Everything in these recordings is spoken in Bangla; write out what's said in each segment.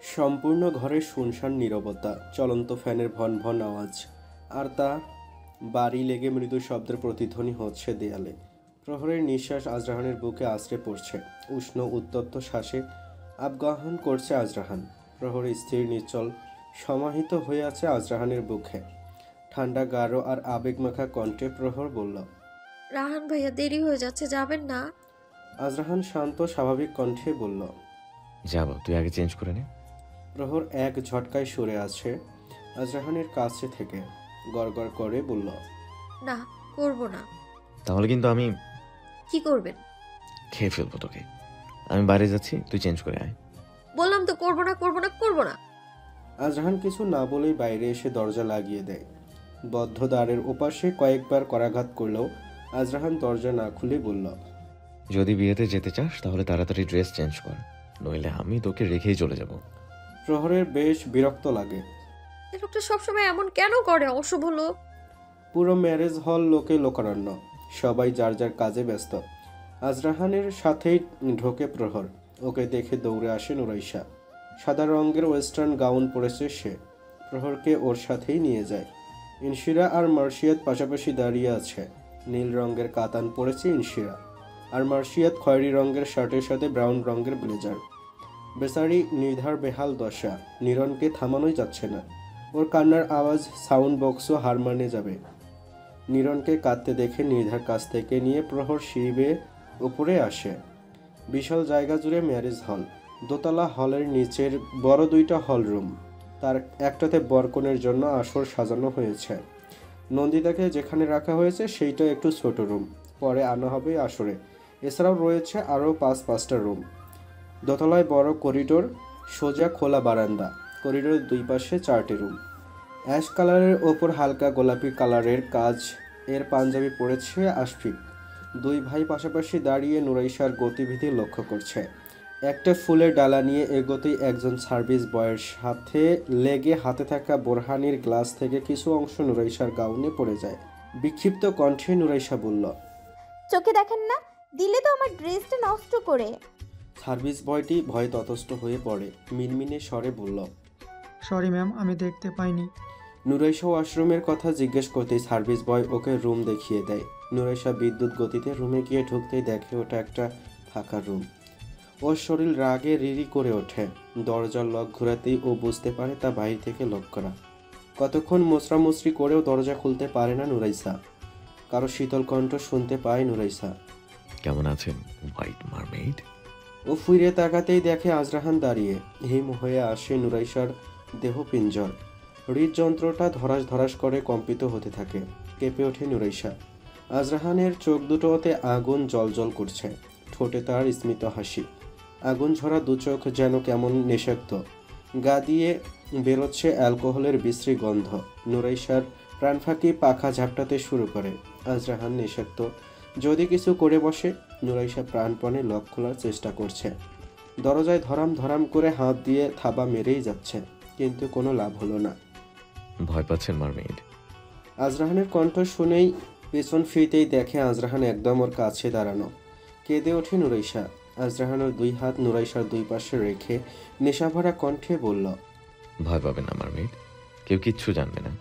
সম্পূর্ণ ঘরে শুনশান নীরবতা, চলন্ত ফ্যানের ভন ভন আওয়াজ, আর তা বাড়ি লেগে মৃদু শব্দের প্রতিধ্বনি হচ্ছে দেয়ালে। প্রহরের নিঃশ্বাস আজরাহানের বুকে আছড়ে পড়ছে, উষ্ণ উত্তপ্ত শ্বাসে আবগাহন করছে আজরাহান। প্রহর স্থির নিশ্চল সমাহিত হয়ে আছে আজরাহানের বুকে। ঠান্ডা গাঢ় আর আবেগমাখা কণ্ঠে প্রহর বলল, রাহান ভাইয়া, দেরি হয়ে যাচ্ছে, যাবেন না? আজরাহান শান্ত স্বাভাবিক কণ্ঠে বলল, যাবো, তুই আগে চেঞ্জ করে নে। প্রহর এক ঝটকায় সরে আছে আজরাহানের কাছে থেকে, গড়গড় করে বলল, না, করব না। তাহলে কিন্তু আমি কি করবেন? খেয়ে ফেলবো তোকে। আমি বাইরে যাচ্ছি, তুই চেঞ্জ করে আয়। বললাম তো করব না, করব না, করব না। আজরাহান কিছু না বলেই বাইরে এসে দরজা লাগিয়ে দেয়। বদ্ধ দ্বারের ওপাশে কয়েকবার করাঘাত করলেও আজরাহান দরজা না খুলে বলল, যদি বিয়েতে যেতে চাস তাহলে তাড়াতাড়ি ড্রেস চেঞ্জ কর, নইলে আমি তোকে রেখেই চলে যাব। প্রহরের বেশ বিরক্ত লাগে। এই লোকটা সবসময় এমন কেন করে, অশুভ লোক। পুরো ম্যারেজ হল লোকে লোকারণ্য, সবাই যার যার কাজে ব্যস্ত। আজরাহানের সাথেই ঢোকে প্রহর। ওকে দেখে দৌড়ে আসে নুরাইশা। সাদা রঙের ওয়েস্টার্ন গাউন পরেছে সে। প্রহরকে ওর সাথেই নিয়ে যায়। ইনশিরা আর মার্শিয়াত পাশাপাশি দাঁড়িয়ে আছে। নীল রঙের কাতান পরেছে ইনশিরা, আর মার্শিয়াত খয়েরি রঙের শার্টের সাথে ব্রাউন রঙের ব্লেজার। বেচারি নির্ধার বেহাল দশা, নিরনকে থামানোই যাচ্ছে না। ওর কান্নার আওয়াজ সাউন্ড বক্সও হার মানে যাবে। নিরনকে কাঁদতে দেখে নির্ধার কাছ থেকে নিয়ে প্রহর সিঁড়ি বেয়ে উপরে আসে। বিশাল জায়গা জুড়ে ম্যারেজ হল। দোতলা হলের নিচের বড় দুইটা হল রুম। তার একটাতে বরকনের জন্য আসর সাজানো হয়েছে। নন্দিতাকে যেখানে রাখা হয়েছে সেইটা একটু ছোট রুম, পরে আনা হবে আসরে। এছাড়াও রয়েছে আরও পাঁচটা রুম। দোতলায় বড় করিডোর, সোজা খোলা বারান্দা। করিডোরের দুই পাশে 4টি রুম। অ্যাশ কালারের ওপর হালকা গোলাপি কালারের কাজ এর পাঞ্জাবি পরেছে আশফিক। দুই ভাই পাশাপাশি দাঁড়িয়ে নুরাইশার গতিবিধি লক্ষ্য করছে। একটা ফুলের ডালা নিয়ে এগোতেই একজন সার্ভিস বয়ের সাথে লেগে হাতে থাকা বোরহানির গ্লাস থেকে কিছু অংশ নুরাইশার গাউনে পড়ে যায়। বিক্ষিপ্ত কণ্ঠে নুরাইশা বলল, চোখে দেখেন না, দিলে তো আমার ড্রেসটা নষ্ট করে। সার্ভিস বয়টি ভয়ে ততস্থ হয়ে পড়ে। মিনমিনে স্বরে বলল, সরি ম্যাম, আমি দেখতে পাইনি। নুরাইশা ওয়াশরুমের কথা জিজ্ঞেস করতেই সার্ভিস বয় ওকে রুম দেখিয়ে দেয়। নুরাইশা বিদ্যুৎ গতিতে রুমে গিয়ে ঢুকতেই দেখে ওটা একটা ফাঁকা রুম। ওর শরীর রাগে রিরি করে ওঠে। দরজার লক ঘোরাতেই ও বুঝতে পারে তা বাইরে থেকে লক করা। কতক্ষণ মোচড়ামুচড়ি করেও দরজা খুলতে পারে না নুরাইশা। কারো শীতল কণ্ঠ শুনতে পায় নুরাইশা। কেমন আছেন হোয়াইট মারমেইড? ও ফিরে তাকাতেই দেখে আজরাহান দাঁড়িয়ে। হিম হয়ে আসে নুরাইশার দেহ পিঞ্জর। হৃদযন্ত্রটা ধরাস ধরাস করে কম্পিত হতে থাকে। কেঁপে ওঠে নুরাইশা। আজরাহানের চোখ দুটোতে আগুন জ্বলজ্বল করছে। ঠোঁটে তার স্মিত হাসি। আগুন ঝরা দু চোখ যেন কেমন নেশাক্ত। গা দিয়ে বেরোচ্ছে অ্যালকোহলের বিশ্রী গন্ধ। নুরাইশার প্রাণফাঁকি পাখা ঝাপটাতে শুরু করে। আজরাহান নেশাক্ত। যদি কিছু করে বসে। নুরাইশা প্রাণপণে লক খোলার চেষ্টা করছে। দরজায় ধরাম ধরাম করে হাত দিয়ে থাবা মেরেই যাচ্ছে, কিন্তু কোনো লাভ হলো না। ভয় পাচ্ছেন মারমেইড? আজরাহানের কণ্ঠ শুনেই পেছন ফিরতেই দেখে আজরাহান একদম ওর কাছে দাঁড়ানো। কেঁদে ওঠে নুরাইশা। আজরাহানের দুই হাত নুরাইশার দুই পাশে রেখে নেশাভরা কণ্ঠে বলল, ভয় পাবেন না মারমেইড, কেউ কিচ্ছু জানবে না।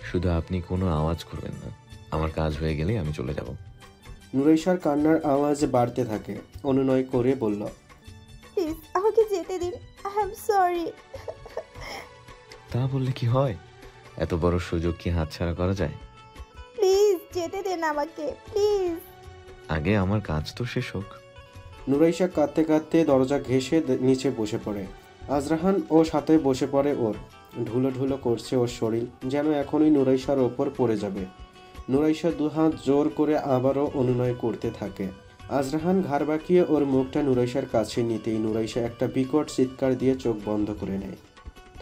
শুধু আপনি কোনো আওয়াজ করবেন না। আমার কাজ হয়ে গেলে আমি চলে যাব। নুরাইশার কান্নার আওয়াজ বাড়তে থাকে। অনুনয় করে বলল, প্লিজ আমাকে যেতে দিন, আই এম সরি। তা বললে কি হয়? এত বড় সুযোগ কি হাতছাড়া করা যায়? প্লিজ যেতে দেন আমাকে, প্লিজ। আগে আমার কাজ তো শেষ হোক। নুরাইশা কাঁদতে কাঁদতে দরজা ঘেঁষে নিচে বসে পড়ে। আজরাহান ও সাথে বসে পড়ে ওর। ঢুলো ঢুলো করছে ওর শরীর, যেন এখনই নুরাইশার ওপর পড়ে যাবে। নুরাইশা দুহাত জোর করে আবারও অনুনয় করতে থাকে। আজরাহান ঘাড় বাঁকিয়ে ওর মুখটা নুরাইশার কাছে নিতেই নুরাইশা একটা বিকট চিৎকার দিয়ে চোখ বন্ধ করে নেয়।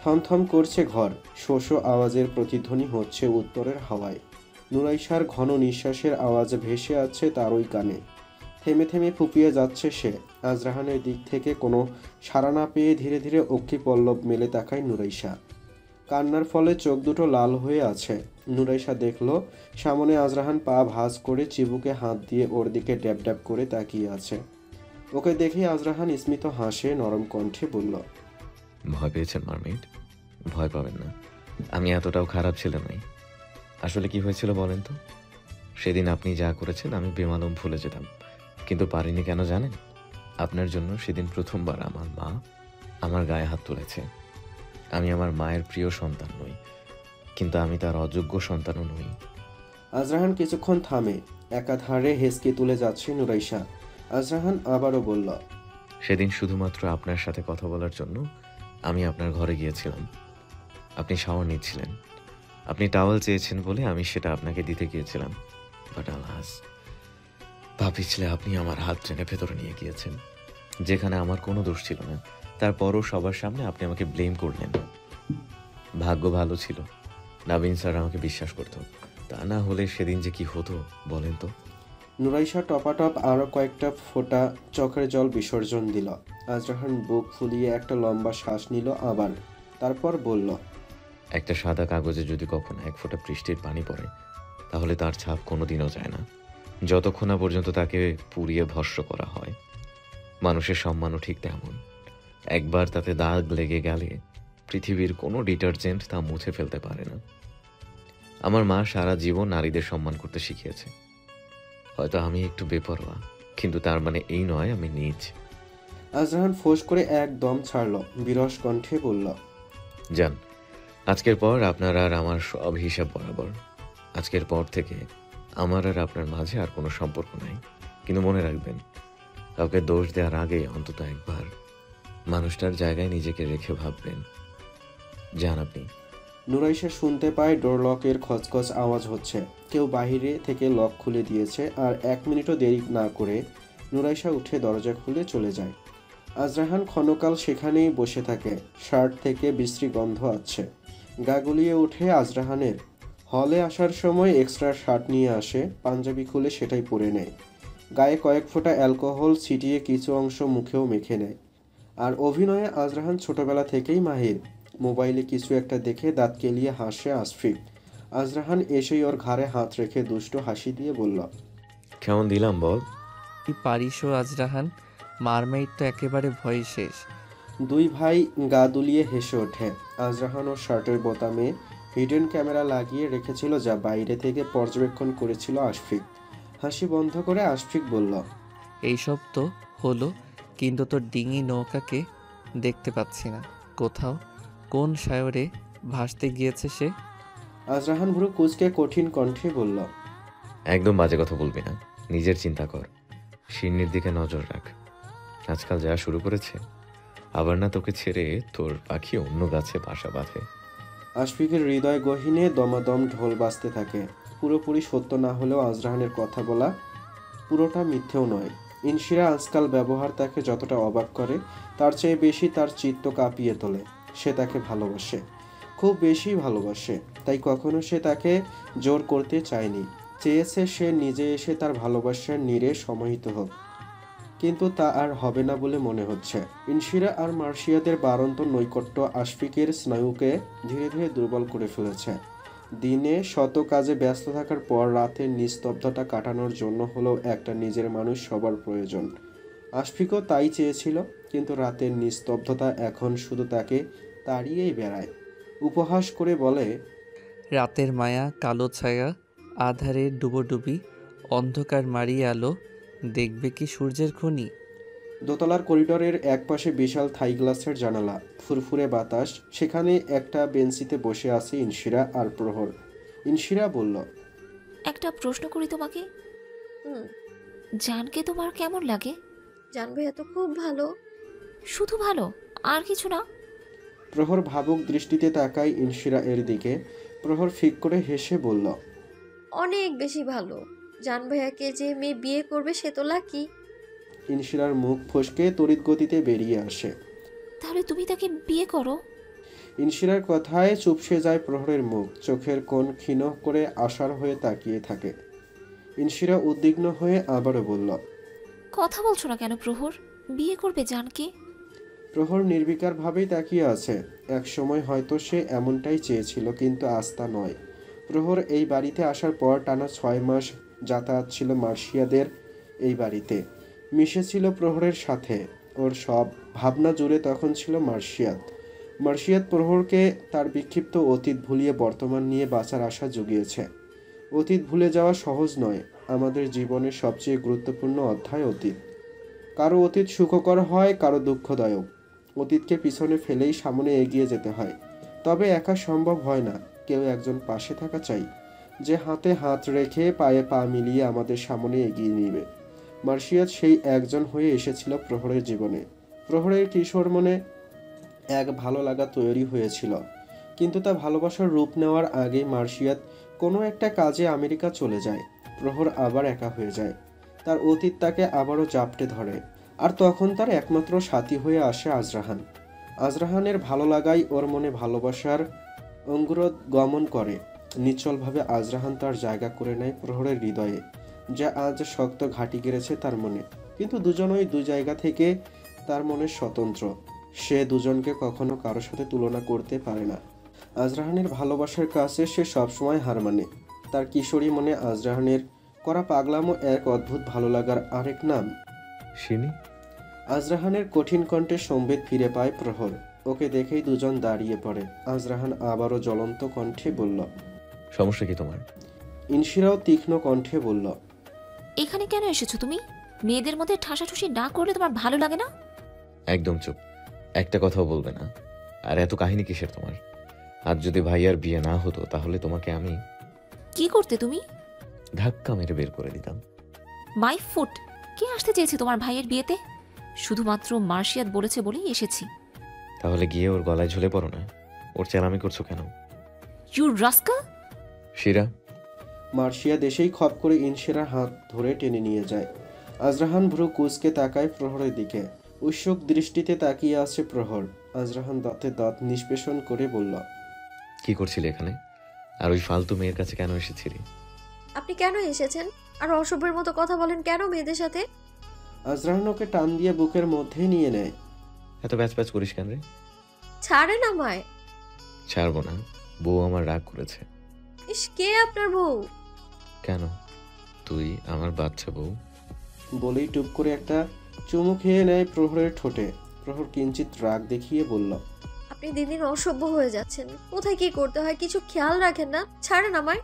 থমথম করছে ঘর। শোষো আওয়াজের প্রতিধ্বনি হচ্ছে উত্তরের হাওয়ায়। নুরাইশার ঘন নিঃশ্বাসের আওয়াজ ভেসে আছে তারই কানে। থেমে থেমে ফুপিয়ে যাচ্ছে সে। আজরাহানের দিক থেকে কোনো সাড়া না পেয়ে ধীরে ধীরে অক্ষিপল্লব মেলে তাকায় নুরাইশা। কান্নার ফলে চোখ দুটো লাল হয়ে আছে। নুরাইশা দেখল সামনে আজরাহান পা ভাঁজ করে চিবুকে হাত দিয়ে ওর দিকে ড্যাব ড্যাব করে তাকিয়ে আছে। ওকে দেখে আজরাহান স্মিত হাসে, নরম কণ্ঠে বলল, ভয় পেয়েছেন মারমেড? ভয় পাবেন না, আমি এতটাও খারাপ ছেলে নই। আসলে কি হয়েছিল বলেন তো? সেদিন আপনি যা করেছেন আমি বেমালুম ভুলে যেতাম, কিন্তু পারিনি কেন জানেন? আপনার জন্য সেদিন প্রথমবার আমার মা আমার গায়ে হাত তুলেছে। আমি আমার মায়ের প্রিয় সন্তান নই, কিন্তু আমি তার অযোগ্য সন্তানও নই। আজরাহান কিছুক্ষণ থামে, একাধারে হেসকে তুলে যাচ্ছে নুরাইশা। আজরাহান আবারও বলল, সেদিন শুধুমাত্র আপনার সাথে কথা বলার জন্য আমি আপনার ঘরে গিয়েছিলাম। আপনি শাওয়ার নিচ্ছিলেন, আপনি টাওয়াল চেয়েছেন বলে আমি সেটা আপনাকে দিতে গিয়েছিলাম। বাট আলহাস, পা পিছলে আপনি আমার হাত টেনে ভেতরে নিয়ে গিয়েছেন, যেখানে আমার কোনো দোষ ছিল না। তারপরও সবার সামনে আপনি আমাকে ব্লেম করলেন। ভাগ্য ভালো ছিল নাবিন স্যার আমাকে বিশ্বাস করতো, তা না হলে সেদিন যে কি হতো বলেন তো। নুরাইশা টপাটপ আরও কয়েকটা ফোঁটা চোখের জল বিসর্জন দিল। আজরাহান বুক ফুলিয়ে একটা লম্বা শ্বাস নিল আবার, তারপর বলল, একটা সাদা কাগজে যদি কখনো এক ফোঁটা বৃষ্টির পানি পড়ে, তাহলে তার ছাপ কোনোদিনও যায় না, যতক্ষণ না পর্যন্ত তাকে পুড়িয়ে ভস্ম করা হয়। মানুষের সম্মানও ঠিক তেমন, একবার তাতে দাগ লেগে গেলে পৃথিবীর কোনো ডিটারজেন্ট তা মুছে ফেলতে পারে না। আমার মা সারা জীবন নারীদের সম্মান করতে শিখিয়েছে। হয়তো আমি একটু বেপরোয়া, কিন্তু তার মানে এই নয় আমি নীচ। আজরাহান ফোঁস করে একদম ছাড়ল, বিরস কণ্ঠে বলল, যান, আজকের পর আপনার আর আমার সব হিসাব বরাবর। আজকের পর থেকে আমার আর আপনার মাঝে আর কোনো সম্পর্ক নাই। কিন্তু মনে রাখবেন, কাউকে দোষ দেওয়ার আগে অন্তত একবার মানুষটার জায়গায় নিজেকে রেখে ভাববেন। যান আপনি। নুরাইশা শুনতে পায় ডোর লকের খচখচ আওয়াজ হচ্ছে। কেউ বাহিরে থেকে লক খুলে দিয়েছে, আর 1 মিনিটও দেরি না করে নুরাইশা উঠে দরজা খুলে চলে যায়। আজরাহান ক্ষণকাল সেখানেই বসে থাকে। শার্ট থেকে বিশ্রী গন্ধ আসছে। গা গুলিয়ে উঠে আজরাহানের। হলে আসার সময় এক্সট্রা শার্ট নিয়ে আসে, পাঞ্জাবি খুলে সেটাই পরে নেয়। গায়ে কয়েক ফোঁটা অ্যালকোহল ছিটিয়ে কিছু অংশ মুখেও মেখে নেয়। আর অভিনয়ে আজরাহান ছোটবেলা থেকেই মাহির। মোবাইলে কিছু একটা দেখে দাঁত কেলিয়ে হাসে আশফিক। আজরাহান এসেই ওর ঘাড়ে হাত রেখে দুষ্ট হাসি দিয়ে বলল, কেমন দিলাম বল? কি পারিসও আজরাহান, মারমেইড তো একেবারে ভয় শেষ। দুই ভাই গা দুলিয়ে হেসে ওঠে। আজরাহান ওর শার্টের বোতামে হিডেন ক্যামেরা লাগিয়ে রেখেছিল, যা বাইরে থেকে পর্যবেক্ষণ করেছিল আশফিক। হাসি বন্ধ করে আশফিক বলল, এইসব তো হলো, কিন্তু তোর ডিঙি নৌকাকে দেখতে পাচ্ছি না কোথাও। কোন সায়রে ভাসতে গিয়েছে সে? আজরাহান ভ্রু কুঁচকে কঠিন কণ্ঠে বলল, একদম বাজে কথা বলবি না, নিজের চিন্তা কর, শিরনির দিকে নজর রাখ। আজকাল যা শুরু করেছে, আবার না তোকে ছেড়ে তোর পাখি অন্য গাছে বাসা বাঁধে। আশফিকের হৃদয় গহীনে দমাদম ঢোল বাজতে থাকে। পুরোপুরি সত্য না হলেও আজরাহানের কথা বলা পুরোটা মিথ্যেও নয়। ইনশিরা আজকাল ব্যবহার তাকে যতটা অবাক করে, তার চেয়ে বেশি তার চিত্ত কাঁপিয়ে তোলে। সে তাকে ভালোবাসে, খুব বেশি ভালোবাসে। তাই কখনো সে তাকে জোর করতে চায়নি। চেয়েছে সে নিজে এসে তার ভালোবাসার নীড়ে সমাহিত হোক, কিন্তু তা আর হবে না বলে মনে হচ্ছে। ইনশিরা আর মার্শিয়াদের বাড়ন্ত নৈকট্য আশফিকের স্নায়ুকে ধীরে ধীরে দুর্বল করে ফেলেছে। দিনে শত কাজে ব্যস্ত থাকার পর রাতের নিস্তব্ধতা কাটানোর জন্য হলেও একটা নিজের মানুষ সবার প্রয়োজন। আশফিকও তাই চেয়েছিল, কিন্তু রাতের নিস্তব্ধতা এখন শুধু তাকে তাড়িয়েই বেড়ায়। উপহাস করে বলে, রাতের মায়া, কালো ছায়া, আধারের ডুবোডুবি, অন্ধকার মারিয়ে আলো, দেখবে কি সূর্যের খনি। দোতলার করিডোরের একপাশে বিশাল থাই গ্লাসের জানালা, ফুরফুরে বাতাস। সেখানে একটা বেঞ্চিতে বসে আছে ইনশিরা আর প্রহর। ইনশিরা বলল, একটা প্রশ্ন করি তোমাকে, হুম। জানকে তোমার কেমন লাগে? জানবে এত খুব ভালো। শুধু ভালো, আর কিছু না? প্রহর ভাবুক দৃষ্টিতে তাকায় ইনশিরা এর দিকে। প্রহর ফিক করে হেসে বলল, অনেক বেশি ভালো। জান ভাইয়াকে যে মেয়ে বিয়ে করবে সে তো লাকি। ইনশিরার মুখ ফসকে তড়িৎ গতিতে বেরিয়ে আসে। তাহলে তুমি তাকে বিয়ে করো। ইনশিরার কথায় চুপসে যায় প্রহরের মুখ। চোখের কোণ ক্ষীণ করে আশার হয়ে তাকিয়ে থাকে। ইনশিরা উদ্বিগ্ন হয়ে আবারও বলল, কথা বলছো না কেন প্রহর? বিয়ে করবে জানকে? প্রহর নির্বিকারভাবেই তাকিয়ে আছে। এক সময় হয়তো সে এমনটাই চেয়েছিল, কিন্তু আজ তা নয়। প্রহর এই বাড়িতে আসার পর টানা 6 মাস যাতায়াত ছিল মার্শিয়াদের এই বাড়িতে। মিশেছিল প্রহরের সাথে। ওর সব ভাবনা জুড়ে তখন ছিল মার্শিয়াত। মার্শিয়াত প্রহরকে তার বিক্ষিপ্ত অতীত ভুলিয়ে বর্তমান নিয়ে বাঁচার আশা জুগিয়েছে। অতীত ভুলে যাওয়া সহজ নয়। আমাদের জীবনের সবচেয়ে গুরুত্বপূর্ণ অধ্যায় অতীত। কারো অতীত সুখকর হয়, কারো দুঃখদায়ক। অতীতকে পিছনে ফেলেই সামনে এগিয়ে যেতে হয়। তবে একা সম্ভব হয় না, কেউ একজন পাশে থাকা চাই, যে হাতে হাত রেখে পায়ে পা মিলিয়ে আমাদের সামনে এগিয়ে নিবে। মার্শিয়াত সেই একজন হয়ে এসেছিল প্রহরের জীবনে। প্রহরের কিশোর মনে এক ভালো লাগা তৈরি হয়েছিল, কিন্তু তা ভালোবাসার রূপ নেওয়ার আগেই মার্শিয়াত কোনো একটা কাজে আমেরিকা চলে যায়। প্রহর আবার একা হয়ে যায়। তার অতীত তাকে আবারও জাপটে ধরে, আর তখন তার একমাত্র সাথী হয়ে আসে আজরাহান। আজরাহানের ভালো লাগাই ওর মনে ভালোবাসার অঙ্কুরোদ গমন করে। নিশ্চলভাবে আজরাহান তার জায়গা করে নেয় প্রহরের হৃদয়ে, যা আজ শক্ত ঘাঁটি গেড়েছে তার মনে। কিন্তু দুজনই দুই জায়গা থেকে তার মনে স্বতন্ত্র। সে দুজনকে কখনো কারোর সাথে তুলনা করতে পারে না। আজরাহানের ভালোবাসার কাছে সে সবসময় হার মানে। তার কিশোরী মনে আজরাহানের করা পাগলামো এক অদ্ভুত ভালো লাগার আরেক নাম। শিনি, আজরাহানের কঠিন কণ্ঠে সম্বিত ফিরে পায় প্রহর। ওকে দেখেই দুজন দাঁড়িয়ে পড়ে। আজরাহান আবারও জ্বলন্ত কণ্ঠে বলল, সমস্যা কি তোমার? ইনশিরাও তীক্ষ্ণ কণ্ঠে বলল, এখানে কেন এসেছো তুমি? মেয়েদের মধ্যে ঠাসাঠুসি না করলে তোমার ভালো লাগে না? একদম চুপ, একটা কথাও বলবে না। আর এত কাহিনী কিসের তোমার? আজ যদি ভাইয়ার বিয়ে না হতো তাহলে তোমাকে আমি কি করতে তুমি? ধাক্কা মেরে বের করে দিতাম। My foot! কে আসতে চেয়েছে তোমার ভাইয়ের বিয়েতে? শুধুমাত্র মার্শিয়াত বলেছে বলেই এসেছি। তাহলে গিয়ে ওর গলায় ঝুলে পড়ো না। ওর চেলামি করছো কেন? You rascal! শিরা, মার্শিয়া দেশেই খপ করে ইনশিরার হাত ধরে টেনে নিয়ে যায়। আজরাহান ভ্রু কুঁচকে তাকায় প্রহরের দিকে। উৎসুক দৃষ্টিতে তাকিয়ে আছে প্রহর। আজরাহান দাঁতে দাঁত নিষ্পেষণ করে বলল, কি করছিলে এখানে? আর ওই ফালতু মেয়ের কাছে কেন এসেছিলি? আপনি কেন এসেছেন? আর অসভ্যের মতো কথা বলেন কেন মেয়েদের সাথে? আজরাহান ওকে টান দিয়ে বুকের মধ্যে নিয়ে নেয়। এত প্যাচ প্যাচ করিস কেন রে? ছাড়েন আমায়। ছাড়বো না, বউ আমার রাগ করেছে। ইস, কে আপনার বউ? কেন? তুই আমার বাচ্চা বউ। বলেই টুপ করে একটা চুমু খেয়ে নেয় প্রহরের ঠোঁটে। প্রহর কিঞ্চিত রাগ দেখিয়ে বলল, আপনি দিন দিন অসভ্য হয়ে যাচ্ছেন। কোথায় কি করতে হয় কিছু খেয়াল রাখেন না। ছাড়েন আমায়।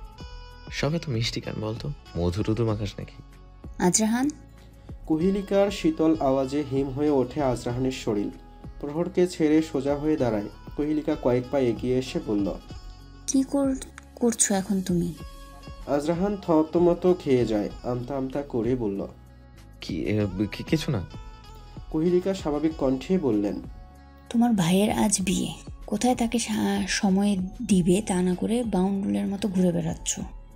সব এত মিষ্টি কেন বলতো? মধু টুধু মাখাস নাকি? আজরাহান, কুহিলিকার শীতল আওয়াজে হিম হয়ে ওঠে আজরাহানের শরীর। প্রহরকে ছেড়ে সোজা হয়ে দাঁড়ায়। কুহিলিকা কয়েক পা এগিয়ে এসে বলল, কি করছো এখন তুমি? আজরাহান থতমত খেয়ে যায়। আমতা আমতা করে বলল, কিছু না। কুহিলিকা স্বাভাবিক কণ্ঠে বললেন, তোমার ভাইয়ের আজ বিয়ে, কোথায় তাকে সময় দিবে তা না করে বাউন্ডুলের মতো ঘুরে বেড়াচ্ছ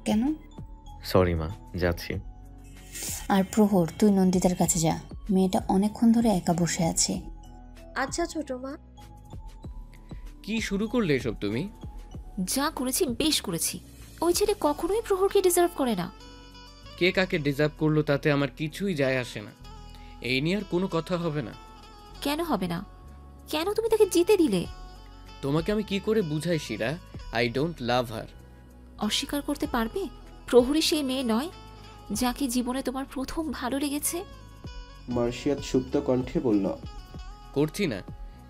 কেন? সরি মা, যাচ্ছি। আর প্রহর, তুই নন্দিতার কাছে যা। মেয়েটা অনেকক্ষণ ধরে একা বসে আছে। আচ্ছা ছোট মা। কি শুরু করলে এসব তুমি? যা করেছি বেশ করেছি। ওই ছেলে কখনোই প্রহরকে ডিজার্ভ করে না। কে কাকে ডিজার্ভ করলো তাতে আমার কিছুই যায় আসে না। এই নিয়ে আর কোনো কথা হবে না। কেন হবে না? কেন তুমি তাকে জিতে দিলে? তোমাকে আমি কি করে বুঝাই শিরা? আই ডোন্ট লাভ হার। অস্বীকার করতে পারবে প্রহরী সেই মেয়ে নয় যাকে জীবনে তোমার প্রথম ভালো লেগেছে? মার্শিয়াত সুপ্ত কণ্ঠে বলল, করছি না,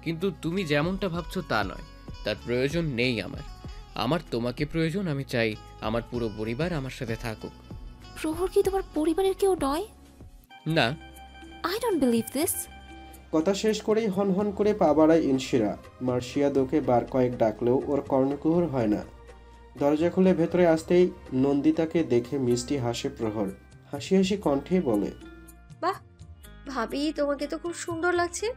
কিন্তু তুমি যেমনটা ভাবছো তা নয়। তার প্রয়োজন নেই আমার। আমার তোমাকে প্রয়োজন। আমি চাই আমার পুরো পরিবার আমার সাথে থাকুক। প্রহর কি তোমার পরিবারের কেউ নয়? না। I don't believe this. কথা শেষ করেই হনহন করে পা বাড়ায় ইনশিরা। মার্শিয়াদ ওকে বার কয়েক ডাকলেও ওর কর্ণকুহর হয় না। দরজা খুলে ভেতরে আসতেই নন্দিতাকে দেখে মিষ্টি হাসে প্রহর। হাসি হাসি কণ্ঠে বলে, বাহ ভাবি, তোমাকে তো খুব সুন্দর লাগছে।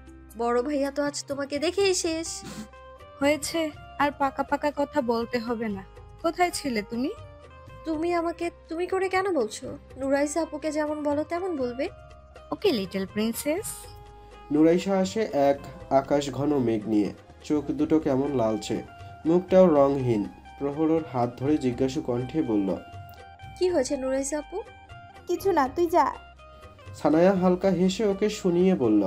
বড় ভাইয়া তো আজ তোমাকে দেখেই শেষ। হয়েছে, আর পাকা পাকা কথা বলতে হবে না। কোথায় ছিলে তুমি? তুমি আমাকে তুমি করে কেন বলছো? নুরাইসা আপুকে যেমন বলো তেমন বলবে। ওকে লিটল প্রিন্সেস। নুরাইশা আসে এক আকাশ ঘন মেঘ নিয়ে। চোখ দুটো কেমন লালচে, মুখটাও রংহীন। প্রহর হাত ধরে জিজ্ঞাসু কণ্ঠে বলল, কি হয়েছে নুরাইসা আপু? কিছু না, তুই যা। সানায়া হালকা হেসে ওকে শুনিয়ে বলল,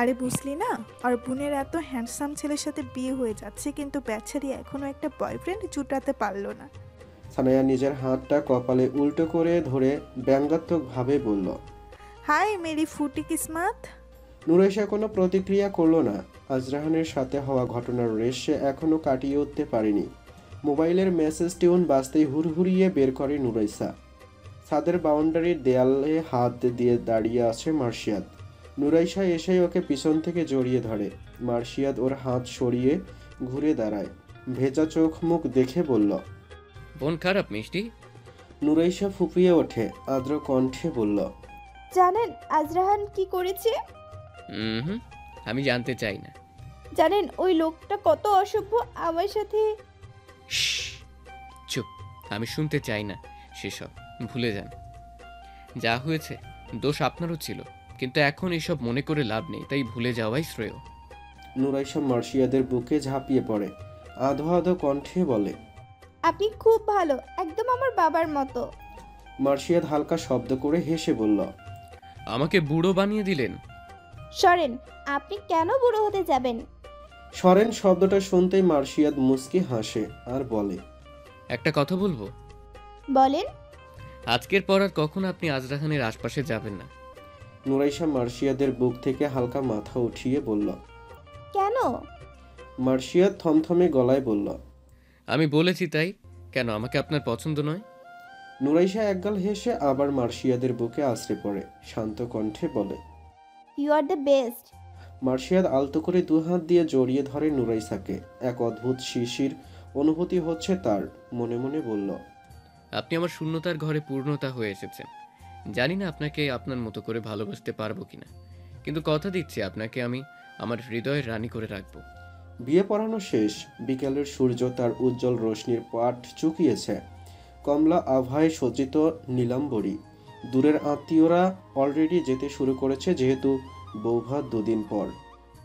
আরে বুঝলি না, আর বোনের এত হ্যান্ডসাম ছেলের সাথে বিয়ে হয়ে যাচ্ছে, কিন্তু বেচারি এখনো একটা বয়ফ্রেন্ড জুটাতে পারলো না। সানায়া নিজের হাতটা কপালে উল্টো করে ধরে ব্যঙ্গাত্মক ভাবে বলল, হাই মেরি ফুটি কিসমত। নুরাইশা কোনো প্রতিক্রিয়া করলো না। আজরাহানের সাথে হওয়া ঘটনার রেশ সে এখনও কাটিয়ে উঠতে পারেনি। মোবাইলের মেসেজ টিউন বাজতেই হুড়হুড়িয়ে বের করে নুরাইশা। ছাদের বাউন্ডারির দেয়ালে হাত দিয়ে দাঁড়িয়ে আছে মার্শিয়াদ। নুরাইশা এসেই ওকে পিছন থেকে জড়িয়ে ধরে। মার্শিয়াদ ওর হাত সরিয়ে ঘুরে দাঁড়ায়। ভেজা চোখ মুখ দেখে বলল, বোন খারাপ মিষ্টি? নুরাইশা ফুপিয়ে ওঠে, আর্দ্র কণ্ঠে বলল, জানেন আজরাহান কি করেছে? হুম, আমি জানতে চাই না। জানেন ওই লোকটা কত অসভ্য আমার সাথে। শ্শ্, চুপ, আমি শুনতে চাই না সেসব, ভুলে যান। যা হয়েছে দোষ আপনারও ছিল, কিন্তু এখন এসব মনে করে লাভ নেই, তাই ভুলে যাওয়াই শ্রেয়। নুরাইশা মার্শিয়াদের বুকে ঝাঁপিয়ে পড়ে, আধো আধো কণ্ঠে বলে, আপনি খুব ভালো, একদম আমার বাবার মতো। মার্শিয়াদ হালকা শব্দ করে হেসে বলল, আমাকে বুড়ো বানিয়ে দিলেন। সরেন, আপনি কেন বুড়ো হতে যাবেন? সরেন শব্দটা শুনতেই মার্শিয়াদ মুচকি হাসে আর বলে, একটা কথা বলবো? বলেন। আজকের পর আর কখনো আপনি আজরাহানের আশপাশে যাবেন না। নুরাইশা মার্শিয়াদের বুক থেকে হালকা মাথা উঠিয়ে বলল, কেন? মার্শিয়াদ থমথমে গলায় বলল, আমি বলেছি তাই। কেন আমাকে আপনার পছন্দ নয়? নুরাইশা একগাল হেসে আবার মার্শিয়াদের বুকে আশ্রে পড়ে, শান্ত কণ্ঠে বলে, ইউ আর দ্য বেস্ট। মার্শিয়াদ আলতো করে দুহাত দিয়ে জড়িয়ে ধরে নুরাইশাকে। এক অদ্ভুত শিশির অনুভূতি হচ্ছে তার। মনে মনে বলল, আপনি আমার শূন্যতার ঘরে পূর্ণতা হয়ে এসেছেন। জানি না আপনাকে আপনার মতো করে ভালোবাসতে পারবো কিনা, কিন্তু কথা দিচ্ছি আপনাকে আমি আমার হৃদয়ের রানী করে রাখবো। বিয়ে পড়ানো শেষ। বিকেলের সূর্য তার উজ্জ্বল রোশনির পাট চুকিয়েছে। কমলা আভায় সজ্জিত নীলাম্বরী। দূরের আত্মীয়রা অলরেডি যেতে শুরু করেছে, যেহেতু বৌভাত দুদিন পর।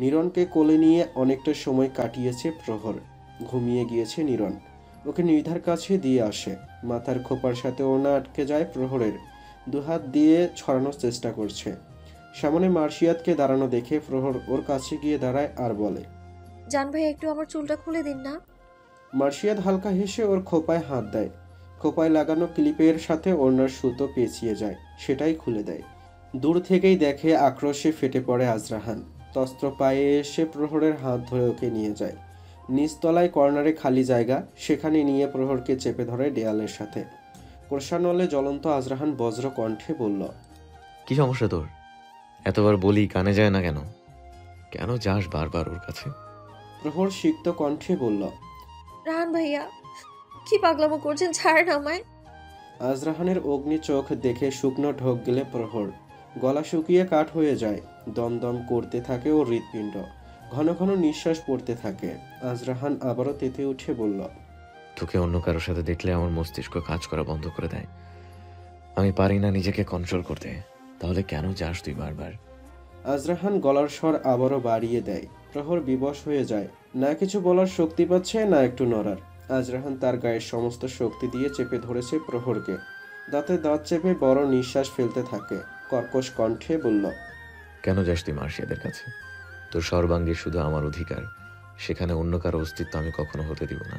নীরনকে কোলে নিয়ে অনেকটা সময় কাটিয়েছে প্রহর। ঘুমিয়ে গিয়েছে নীরন। ওকে নির্ধার কাছে দিয়ে আসে। মাথার খোপার সাথে ওড়না আটকে যায় প্রহরের। দুহাত দিয়ে ছড়ানোর চেষ্টা করছে। সামনে মার্শিয়াদকে দাঁড়ানো দেখে প্রহর ওর কাছে গিয়ে দাঁড়ায় আর বলে, জান ভাই একটু আমার চুলটা খুলে দিন না। মার্শিয়াদ হালকা হেসে ওর খোপায় হাত দেয়। খোপায় লাগানো ক্লিপের সাথে ওড়নার সুতো পেঁচিয়ে যায়, সেটাই খুলে দেয়। দূর থেকেই দেখে আক্রোশে ফেটে পড়ে আজরাহান। তস্ত্র পায়ে এসে প্রহরের হাত ধরে ওকে নিয়ে যায়। নিচতলায় কর্নারে খালি জায়গা, সেখানে নিয়ে প্রহরকে চেপে ধরে দেয়ালের সাথে। কোষানলে জ্বলন্ত আজরাহান বজ্র কণ্ঠে বলল, কি সমস্যা তোর? এতবার বলি কানে যায় না কেন? কেন যাস বারবার ওর কাছে? প্রহর সিক্ত কণ্ঠে বলল, রাহান ভাইয়া কি পাগলামো করছেন, ছাড়েন আমায়। আজরাহানের অগ্নি চোখ দেখে শুকনো ঢোক গেলে প্রহর। গলা শুকিয়ে কাঠ হয়ে যায়। দমদম করতে থাকে ওর হৃৎপিণ্ড। ঘন ঘন নিঃশ্বাস পড়তে থাকে। আজরাহান আবারও তেতে উঠে বলল, তোকে অন্য কারোর সাথে দেখলে আমার মস্তিষ্ক কাজ করা বন্ধ করে দেয়। আমি পারি না নিজেকে কন্ট্রোল করতে। তাহলে কেন যাস তুই বারবার? আজরাহান গলার স্বর আবারও বাড়িয়ে দেয়। প্রহর বিবশ হয়ে যায়। না কিছু বলার শক্তি পাচ্ছে, না একটু নড়ার। আজরাহান তার গায়ের সমস্ত শক্তি দিয়ে চেপে ধরেছে প্রহরকে। দাঁতে দাঁত চেপে বড় নিঃশ্বাস ফেলতে থাকে। কর্কশ কণ্ঠে বলল, কেন যাস তুই মার্শিয়াদের কাছে? তোর সর্বাঙ্গে শুধু আমার অধিকার, সেখানে অন্য কারো অস্তিত্ব আমি কখনো হতে দিব না।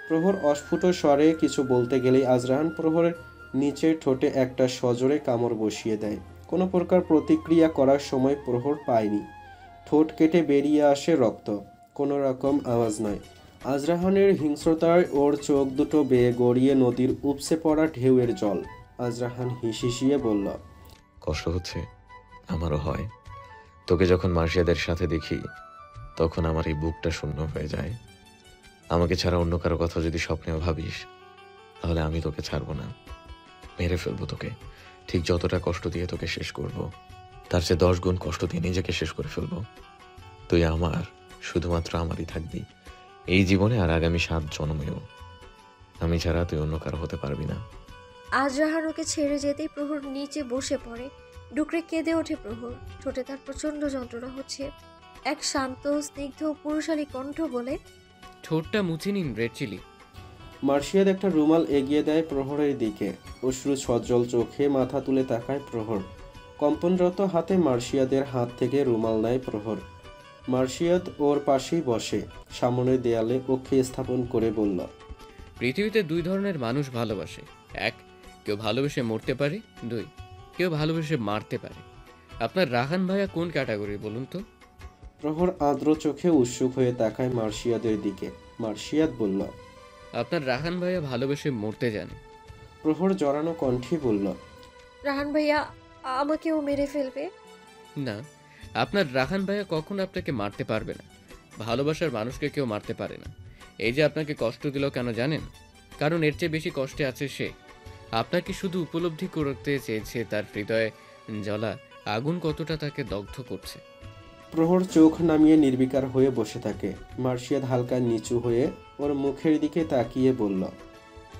প্রহর অস্ফুট স্বরে কিছু বলতে গেলেই আজরাহান প্রহরের নিচের ঠোঁটে একটা সজোরে কামড় বসিয়ে দেয়। কোনো প্রকার প্রতিক্রিয়া করার সময় প্রহর পায়নি। ঠোঁট কেটে বেরিয়ে আসে রক্ত। কোনো রকম আওয়াজ নয়। আজরাহানের হিংস্রতায় ওর চোখ দুটো বেয়ে গড়িয়ে নদীর উপসে পড়া ঢেউয়ের জল। আজরাহান হিসিয়ে বলল, কষ্ট হচ্ছে? আমারও হয়। তোকে যখন মার্শিয়াদের সাথে দেখি তখন আমার এই বুকটা শূন্য হয়ে যায়। আমাকে ছাড়া অন্য কারো কথা যদি স্বপ্নেও ভাবিস, তাহলে আমি তোকে ছাড়বো না। মেরে ফেলবো তোকে। ঠিক যতটা কষ্ট দিয়ে তোকে শেষ করব, তার চেয়ে 10 গুণ কষ্ট দিয়ে নিজেকে শেষ করে ফেলবো। তুই আমার, শুধুমাত্র আমারই থাকবি, এই জীবনে আর আগামী 7 জন্মেও। আমি ছাড়া তুই অন্য কারো হতে পারবি না। আজরাহান ওকে ছেড়ে যেতেই প্রহর নিচে বসে পড়ে। ডুকরে কেঁদে ওঠে প্রহর। ঠোঁটে তার প্রচন্ড যন্ত্রণা হচ্ছে। এক শান্ত স্নিগ্ধ পুরুষালী কণ্ঠ বলে, ঠোঁটটা মুছে নিন রেড চিলি। মার্শিয়াদ একটা রুমাল এগিয়ে দেয় প্রহরের দিকে। অশ্রু সজ্জল চোখে মাথা তুলে তাকায় প্রহর। কম্পনরত হাতে মার্শিয়াদের হাত থেকে রুমাল নেয় প্রহর। মার্শিয়াদ ওর পাশেই বসে। সামনের দেয়ালে ওকে স্থাপন করে বলল, পৃথিবীতে 2 ধরনের মানুষ ভালোবাসে। 1, কেউ ভালোবেসে মরতে পারে। 2, কেউ ভালোবেসে মারতে পারে। আপনার রাহান ভাইয়া কোন ক্যাটাগরি বলুন তো? প্রহর আর্দ্র চোখে উৎসুক হয়ে তাকায় মার্শিয়াদের দিকে। মার্শিয়াদ বলল। আপনার রাহান ভাইয়া ভালোবেসে মরতে যান। প্রহর জড়ানো কণ্ঠে বলল। রাহান ভাইয়া আমাকেও মেরে ফেলবে? না, আপনার রাহান ভাইয়া কখনো আপনাকে মারতে পারবে না। ভালোবাসার মানুষকে কেউ মারতে পারে না। এই যে আপনাকে কষ্ট দিল কেন জানেন? কারণ এর চেয়ে বেশি কষ্টে আছে সে। আপনাকে শুধু উপলব্ধি করতে চেয়েছে তার হৃদয়ে জ্বলা আগুন কতটা তাকে দগ্ধ করছে। প্রহর চোখ নামিয়ে নির্বিকার হয়ে বসে থাকে। মার্শিয়াদ হালকা নিচু হয়ে ওর মুখের দিকে তাকিয়ে বলল।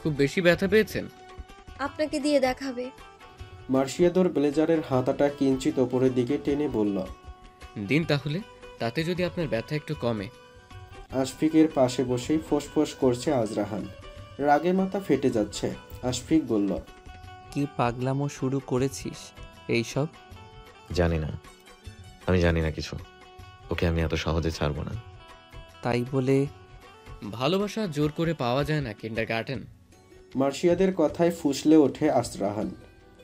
খুব বেশি ব্যথা পেয়েছেন? আপনাকে দিয়ে দেখাবে। মার্শিয়াদ ওর ব্লেজারের হাতাটা কিঞ্চিত ওপরের দিকে টেনে বলল। দিন তাহলে, তাতে যদি আপনার ব্যথা একটু কমে। আশফিকের পাশে বসেই ফোঁস করছে আজরাহান। রাগে মাথা ফেটে যাচ্ছে। আশফিক বলল। কি পাগলামো শুরু করেছিস এইসব? জানি না, আমি জানি না কিছু। ওকে আমি এত সহজে ছাড়বো না। তাই বলে ভালোবাসা জোর করে পাওয়া যায় না কিন্ডারগার্টেন। মার্শিয়াদের কথায় ফুসলে ওঠে আজরাহান।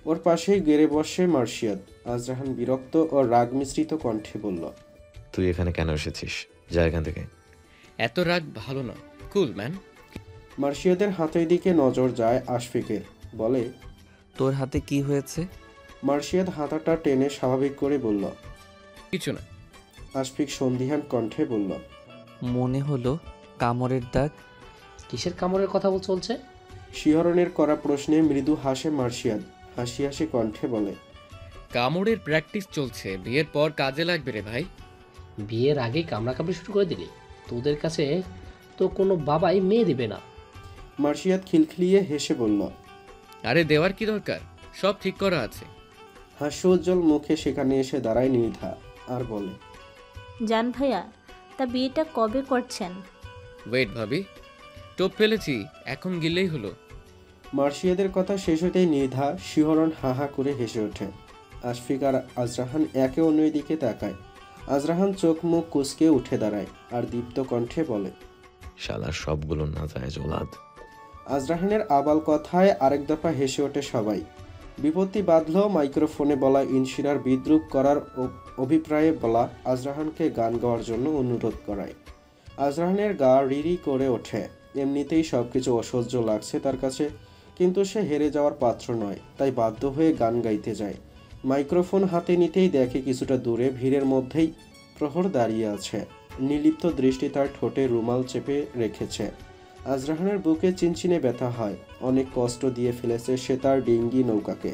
ওর পাশেই গেড়ে বসে মার্শিয়াদ। আজরাহান বিরক্ত ও রাগ মিশ্রিত কণ্ঠে বলল। তুই এখানে কেন এসেছিস? যা এখান থেকে। এত রাগ ভালো না। কুল ম্যান। মার্শিয়াদের হাতের দিকে নজর যায় আশফিকের। বলে। তোর হাতে কি হয়েছে? মার্শিয়াদ হাতাটা টেনে স্বাভাবিক করে বলল। কিছু না। আশফিক সন্দিহান কণ্ঠে বলল। মনে হলো কামড়ের দাগ। কিসের কামড়ের কথা চলছে? শিহরণের করা প্রশ্নে মৃদু হাসে মার্শিয়াদ। হাসি হাসি কণ্ঠে বলে। কামড়ের প্র্যাকটিস চলছে, বিয়ের পর কাজে লাগবে রে ভাই। বিয়ের আগেই কামড়াকামড়ি শুরু করে দিলি? তোদের কাছে তো কোনো বাবাই মেয়ে দিবে না। মার্শিয়াদ খিলখিলিয়ে হেসে বলল। আরে দেওয়ার কি দরকার, সব ঠিক করা আছে। হাস্যোজ্জ্বল মুখে সেখানে এসে দাঁড়ায় নিধা আর বলে। জান ভাইয়া, তা বিয়েটা কবে করছেন? ওয়েট ভাবি, টোপ ফেলেছি, এখন গিলেই হলো। মার্শিয়াদের কথা শেষ হতেই নিধা শিহরণ হাহা করে হেসে ওঠে। আশফিক আর আজরাহান একে অন্যের দিকে তাকায়। আজরাহান চোখ মুখ কুঁচকে উঠে দাঁড়ায় আর দীপ্ত কণ্ঠে বলে। শালার সবগুলো না যায় ওলাদ। আজরাহানের আবাল কথায় আরেক দফা হেসে ওঠে সবাই। বিপত্তি বাঁধল মাইক্রোফোনে বলা ইনশিরার বিদ্রূপ করার অভিপ্রায়ে বলা আজরাহানকে গান গাওয়ার জন্য অনুরোধ করায়। আজরাহানের গা রিরি করে ওঠে। এমনিতেই সবকিছু অসহ্য লাগছে তার কাছে, কিন্তু সে হেরে যাওয়ার পাত্র নয়, তাই বাধ্য হয়ে গান গাইতে যায়। মাইক্রোফোন হাতে নিতেই দেখে কিছুটা দূরে ভিড়ের মধ্যেই প্রহর দাঁড়িয়ে আছে। নির্লিপ্ত দৃষ্টি তার ঠোঁটে রুমাল চেপে রেখেছে। আজরাহানের বুকে চিনচিনে ব্যথা হয়। অনেক কষ্ট দিয়ে ফেলেছে সে তার ডিঙ্গি নৌকাকে।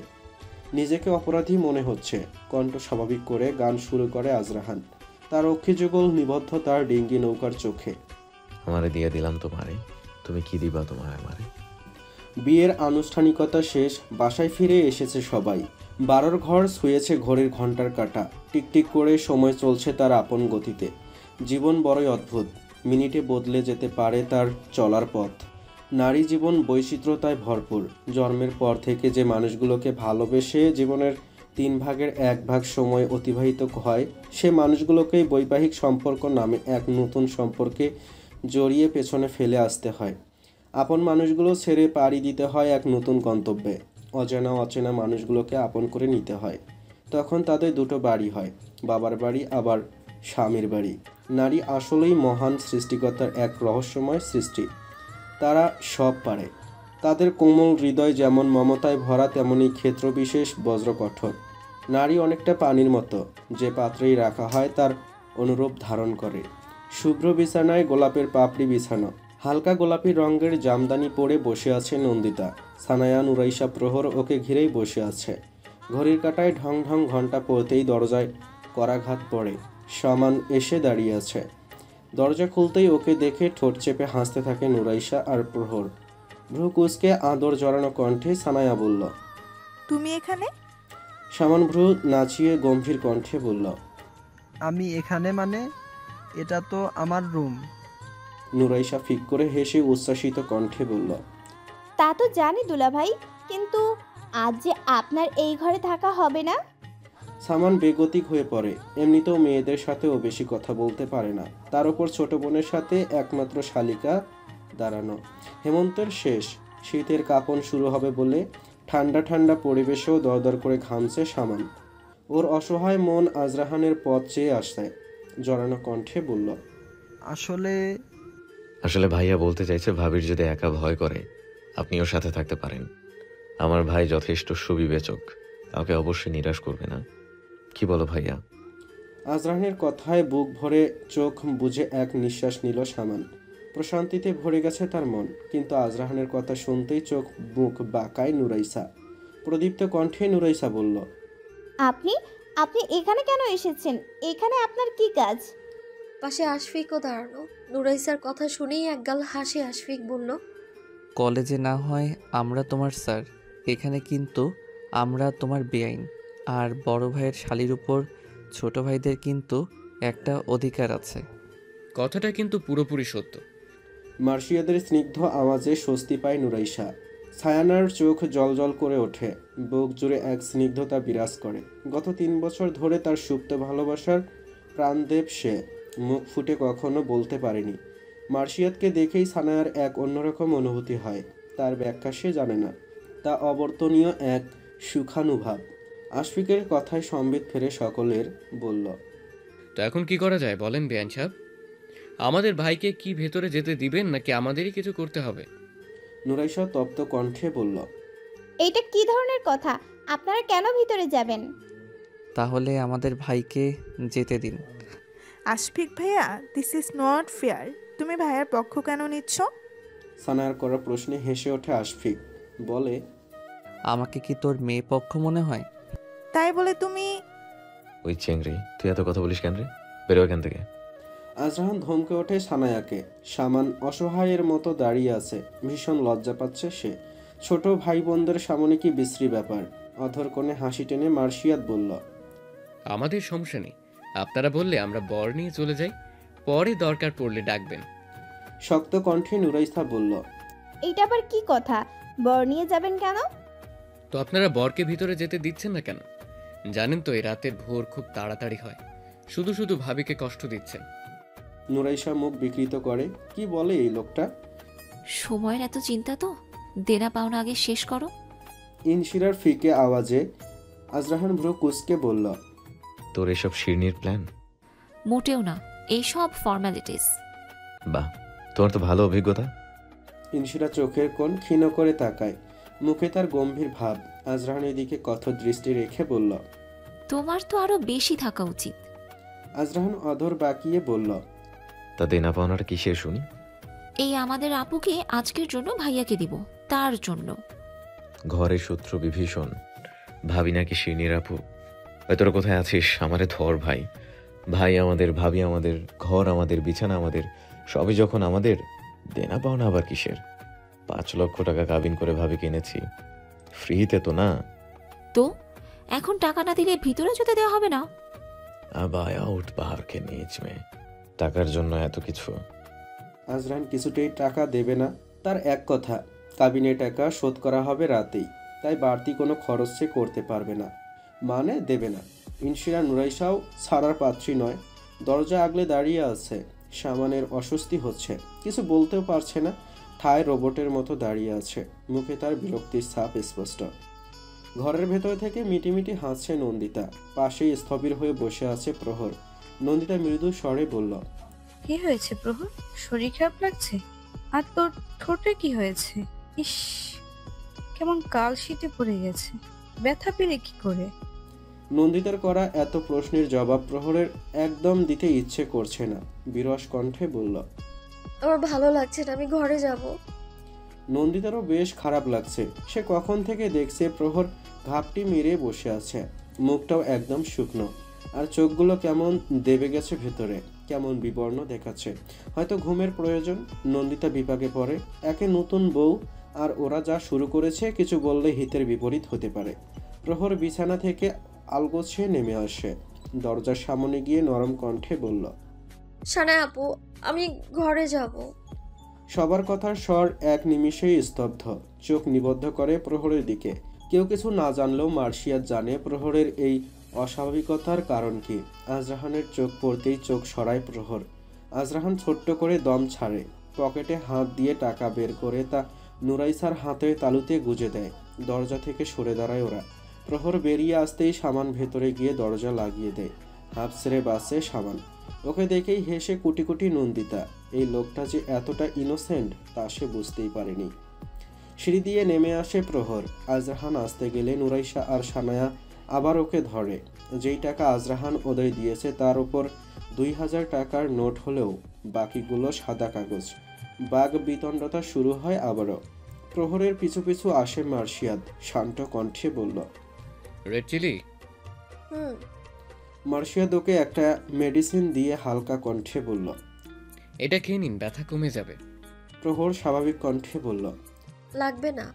নিজেকে অপরাধী মনে হচ্ছে। কণ্ঠ স্বাভাবিক করে গান শুরু করে আজরাহান। তার অক্ষিযুগল নিবদ্ধ তার ডিঙ্গি নৌকার চোখে। আমারে দিয়ে দিলাম তোমারে, তুমি কি দিবা তোমার আমারে? বিয়ের আনুষ্ঠানিকতা শেষ, বাসায় ফিরে এসেছে সবাই। বারোর ঘর ছুঁয়েছে ঘড়ির ঘন্টার কাঁটা। টিকটিক করে সময় চলছে তার আপন গতিতে। জীবন বড়ই অদ্ভুত, মিনিটে বদলে যেতে পারে তার চলার পথ। নারী জীবন বৈচিত্র্যতায় ভরপুর। জন্মের পর থেকে যে মানুষগুলোকে ভালোবেসে জীবনের 3 ভাগের 1 ভাগ সময় অতিবাহিত হয়, সে মানুষগুলোকেই বৈবাহিক সম্পর্ক নামে এক নতুন সম্পর্কে জড়িয়ে পেছনে ফেলে আসতে হয়। আপন মানুষগুলো ছেড়ে পাড়ি দিতে হয় এক নতুন গন্তব্যে। অজানা অচেনা মানুষগুলোকে আপন করে নিতে হয়। তখন তাদের দুটো বাড়ি হয়, বাবার বাড়ি আবার স্বামীর বাড়ি। নারী আসলেই মহান সৃষ্টিকর্তার এক রহস্যময় সৃষ্টি। তারা সব পারে। তাদের কোমল হৃদয় যেমন মমতায় ভরা, তেমনি ক্ষেত্রবিশেষ বজ্রকঠোর। নারী অনেকটা পানির মতো, যে পাত্রেই রাখা হয় তার অনুরূপ ধারণ করে। শুভ্র বিছানায় গোলাপের পাপড়ি বিছানো। হালকা গোলাপি রঙের জামদানি পরে বসে আছে নন্দিতা। সানায়া, নুরাইশা, প্রহর ওকে ঘিরেই বসে আছে। ঘড়ির কাঁটায় ঢং ঢং ঘন্টা পড়তেই দরজায় করাঘাত পড়ে। সামান এসে দাঁড়িয়ে আছে। দরজা খুলতেই ওকে দেখে ঠোঁট চেপে হাসতে থাকে নুরাইশা আর প্রহর। ভ্রু কুঁচকে আদর জড়ানো কণ্ঠে সানায়া বলল। তুমি এখানে? সামান ভ্রু নাচিয়ে গম্ভীর কণ্ঠে বলল। আমি এখানে মানে? এটা তো আমার রুম। নুরাইশা ফিক করে হেসে উচ্ছ্বাসিত কণ্ঠে বলল। তা তো জানি দুলাভাই, কিন্তু আজ যে আপনার এই ঘরে থাকা হবে না। সামান বেগতিক হয়ে পড়ে। এমনিতেও মেয়েদের সাথে ও বেশি কথা বলতে পারে না, তার উপর ছোট বোনের সাথে একমাত্র শালিকা দাঁড়ানো। হেমন্তের শেষ, শীতের কাঁপন শুরু হবে বলে ঠান্ডা ঠান্ডা পরিবেশেও দরদর করে ঘামছে সামান। ওর অসহায় মন আজরাহানের পথ চেয়ে আসে। জড়ানো কণ্ঠে বলল, আসলে আসলে ভাইয়া বলতে চাইছে ভাবির যদি একা ভয় করে আপনি ওর সাথে থাকতে পারেন। আমার ভাই যথেষ্ট সুবিবেচক, কাউকে অবশ্যই নিরাশ করবে না। কি বলো ভাইয়া? আজরাহানের কথায় বুক ভরে চোখ বুজে এক নিঃশ্বাস নিল সামান। প্রশান্তিতে ভরে গেছে তার মন। কিন্তু আজরাহানের কথা শুনতেই চোখ মুখ বাঁকায় নুরাইসা। প্রদীপ্ত কণ্ঠে নুরাইসা বলল, আপনি আপনি এখানে কেন এসেছেন? এখানে আপনার কি কাজ? পাশে আশফিকও দাঁড়ানো। নুরাইসার কথা শুনেই একগাল হাসি আশফিক বলল, কলেজে না হয় আমরা তোমার স্যার, এখানে কিন্তু আমরা তোমার বেআইন। আর বড় ভাইয়ের শালির উপর ছোট ভাইদের কিন্তু একটা অধিকার আছে। কথাটা কিন্তু পুরোপুরি সত্য। মার্শিয়াদের স্নিগ্ধ আওয়াজে স্বস্তি পায় নুরাইসা। ছায়ানার চোখ জলজল করে ওঠে। বুক জুড়ে এক স্নিগ্ধতা বিরাজ করে। গত 3 বছর ধরে তার সুপ্ত ভালোবাসার প্রাণদেব সে। মুখ ফুটে কখনো বলতে পারেনি। মার্শিয়াদকে দেখেই সানায়ার এক অন্যরকম অনুভূতি হয়। তার ব্যাখ্যা সে জানে না। তা অবর্তনীয় এক সুখানুভাব। আশফিকের কথায় সম্বিত ফেরে সকলের বলল, তো এখন কি করা যায় বলেন বেআইন সাহেব? আমাদের ভাইকে কি ভেতরে যেতে দিবেন নাকি আমাদেরই কিছু করতে হবে? নুরাইসা তপ্ত কণ্ঠে বলল, এইটা কি ধরনের কথা? আপনারা কেন ভিতরে যাবেন? তাহলে আমাদের ভাইকে যেতে দিন। আশফিক ভাইয়া, দিস ইজ নট ফেয়ার। তুমি ভাইয়ার পক্ষ কেন নিচ্ছ? সানায়ার করা প্রশ্নে হেসে ওঠে আশফিক। বলে, আমাকে কি তোর মেয়ে পক্ষ মনে হয়? তাই বলে তুমি? ওই চেংড়ি, তুই এত কথা বলিস কেন রে? বেরো এখান থেকে। আজরাহান ধমকে ওঠে সানায়াকে। সামান অসহায়ের মতো দাঁড়িয়ে আছে। ভীষণ লজ্জা পাচ্ছে সে। ছোট ভাই বোনদের সামনে কি বিশ্রী ব্যাপার। অধর কোণে হাসি টেনে মার্শিয়াদ বলল, আমাদের সমস্যা নেই, আপনারা বললে আমরা বর নিয়ে চলে যাই, পরে দরকার পড়লে ডাকবেন। শক্ত কণ্ঠে নুরাইসা বলল, এইটা আবার কি কথা? বর নিয়ে যাবেন কেন? তো আপনারা বরকে ভিতরে যেতে দিচ্ছেন না কেন? জানেন তো এই রাতের ভোর খুব তাড়াতাড়ি হয়, শুধু শুধু ভাবিকে কষ্ট দিচ্ছেন। নুরাইসা মুখ বিকৃত করে। কি বলে এই লোকটা? সময়ের এত চিন্তা তো দেনা পাওনা আগে শেষ করো। ইনশিরার ফিকে আওয়াজে আজরাহান ভ্রু কুচকে বলল, তোর এসব শিরনির প্ল্যান? মোটেও না, এই সব ফর্মালিটিস। বাহ, তোমার তো ভালো অভিজ্ঞতা। ইনশিরা চোখের কোণ ক্ষীণ করে তাকায়। মুখে তার গম্ভীর ভাব। আজরাহানের দিকে কথ দৃষ্টি রেখে বলল, তোমার তো আরো বেশি থাকা উচিত। আজরাহান অধর বাঁকিয়ে বলল, তা দেনা পাওনাটা কিসের শুনি? এই আমাদের আপুকে আজকের জন্য ভাইয়াকে দিব, তার জন্য। ঘরের শত্রু বিভীষণ, ভাবি নাকি শিরনির আপু? ভাই তোরা কোথায় আছিস? আমারে ধর ভাই। ভাই আমাদের, ভাবি আমাদের, ঘর আমাদের, বিছানা আমাদের, সবই যখন আমাদের, দেনা পাওনা আবার কিসের? 5 লক্ষ টাকা কাবিন করে ভাবি কিনেছি, ফ্রিতে তো না। তো এখন টাকা না দিলে ভিতরে যেতে দেওয়া হবে না? আবায়া উঠ বাহারকে নিচ মে, টাকার জন্য এত কিছু? আজরাহান কিছুতেই টাকা দেবে না। তার এক কথা, কাবিনে টাকা শোধ করা হবে রাতেই। তাই বাড়তি কোনো খরচ সে করতে পারবে না, মানে দেবে না। ইনশিরা নুরাইসাও ছাড়ার পাত্রী নয়। দরজা আগলে দাঁড়িয়ে আছে। সামানের অস্বস্তি হচ্ছে, কিছু বলতেও পারছে না। ঠায় রোবটের মতো দাঁড়িয়ে আছে। মুখে তার বিরক্তির ছাপ স্পষ্ট। ঘরের ভেতর থেকে মিটিমিটি হাসছে নন্দিতা। পাশেই স্থবির হয়ে বসে আছে প্রহর। নন্দিতা মৃদু স্বরে বলল, কি হয়েছে প্রহর? শরীর খারাপ লাগছে? আর তোর ঠোঁটে কি হয়েছে? ইস, কেমন কাল শীতে পড়ে গেছে। ব্যথা পেলে কি করে? নন্দিতার করা এত প্রশ্নের জবাব প্রহরের একদম দিতে ইচ্ছে করছে না। বিরস কণ্ঠে বলল, আমার ভালো লাগছে না, আমি ঘরে যাব। নন্দিতারও বেশ খারাপ লাগছে। সে কখন থেকে দেখছে প্রহর ঘাপটি মেরে বসে আছে। মুখটাও একদম শুকনো, আর চোখগুলো কেমন দেবে গেছে ভেতরে, কেমন বিবর্ণ দেখাচ্ছে। হয়তো ঘুমের প্রয়োজন। নন্দিতা বিপাকে পড়ে। একে নতুন বউ, আর ওরা যা শুরু করেছে কিছু বললে হিতের বিপরীত হতে পারে। প্রহর বিছানা থেকে আলগোছে নেমে আসে। দরজার সামনে গিয়ে নরম কণ্ঠে বলল, সানা আপু, আমি ঘরে যাব। সবার কথার স্বর এক নিমিষেই স্তব্ধ। চোখ নিবদ্ধ করে প্রহরের দিকে। কেউ কিছু না জানলেও মার্শিয়াদ জানে প্রহরের এই অস্বাভাবিকতার কারণ কি। আজরাহানের চোখ পড়তেই চোখ সরায় প্রহর। আজরাহান ছোট্ট করে দম ছাড়ে। পকেটে হাত দিয়ে টাকা বের করে তা নুরাইসার হাতের তালুতে গুজে দেয়। দরজা থেকে সরে দাঁড়ায় ওরা। প্রহর বেরিয়ে আসতেই সামান ভেতরে গিয়ে দরজা লাগিয়ে দেয়। হাফ ছেড়ে বাসে সামান। ওকে দেখেই হেসে কুটি কুটি নন্দিতা। এই লোকটা যে এতটা ইনোসেন্ট তা সে বুঝতেই পারেনি। সিঁড়ি দিয়ে নেমে আসে প্রহর। আজরাহান আসতে গেলে নুরাইশা আর সানায়া আবার ওকে ধরে। যেই টাকা আজরাহান ওদের দিয়েছে তার উপর 2000 টাকার নোট হলেও বাকিগুলো সাদা কাগজ। বাঘ বিতণ্ডতা শুরু হয় আবারও। প্রহরের পিছু পিছু আসে মার্শিয়াদ। শান্ত কণ্ঠে বলল, রেড চিলি। মার্শিয়াদ ওকে একটা মেডিসিন দিয়ে হালকা কণ্ঠে বলল, এটা খেয়ে নিন, ব্যথা কমে যাবে। প্রহর স্বাভাবিক কণ্ঠে বলল, লাগবে না।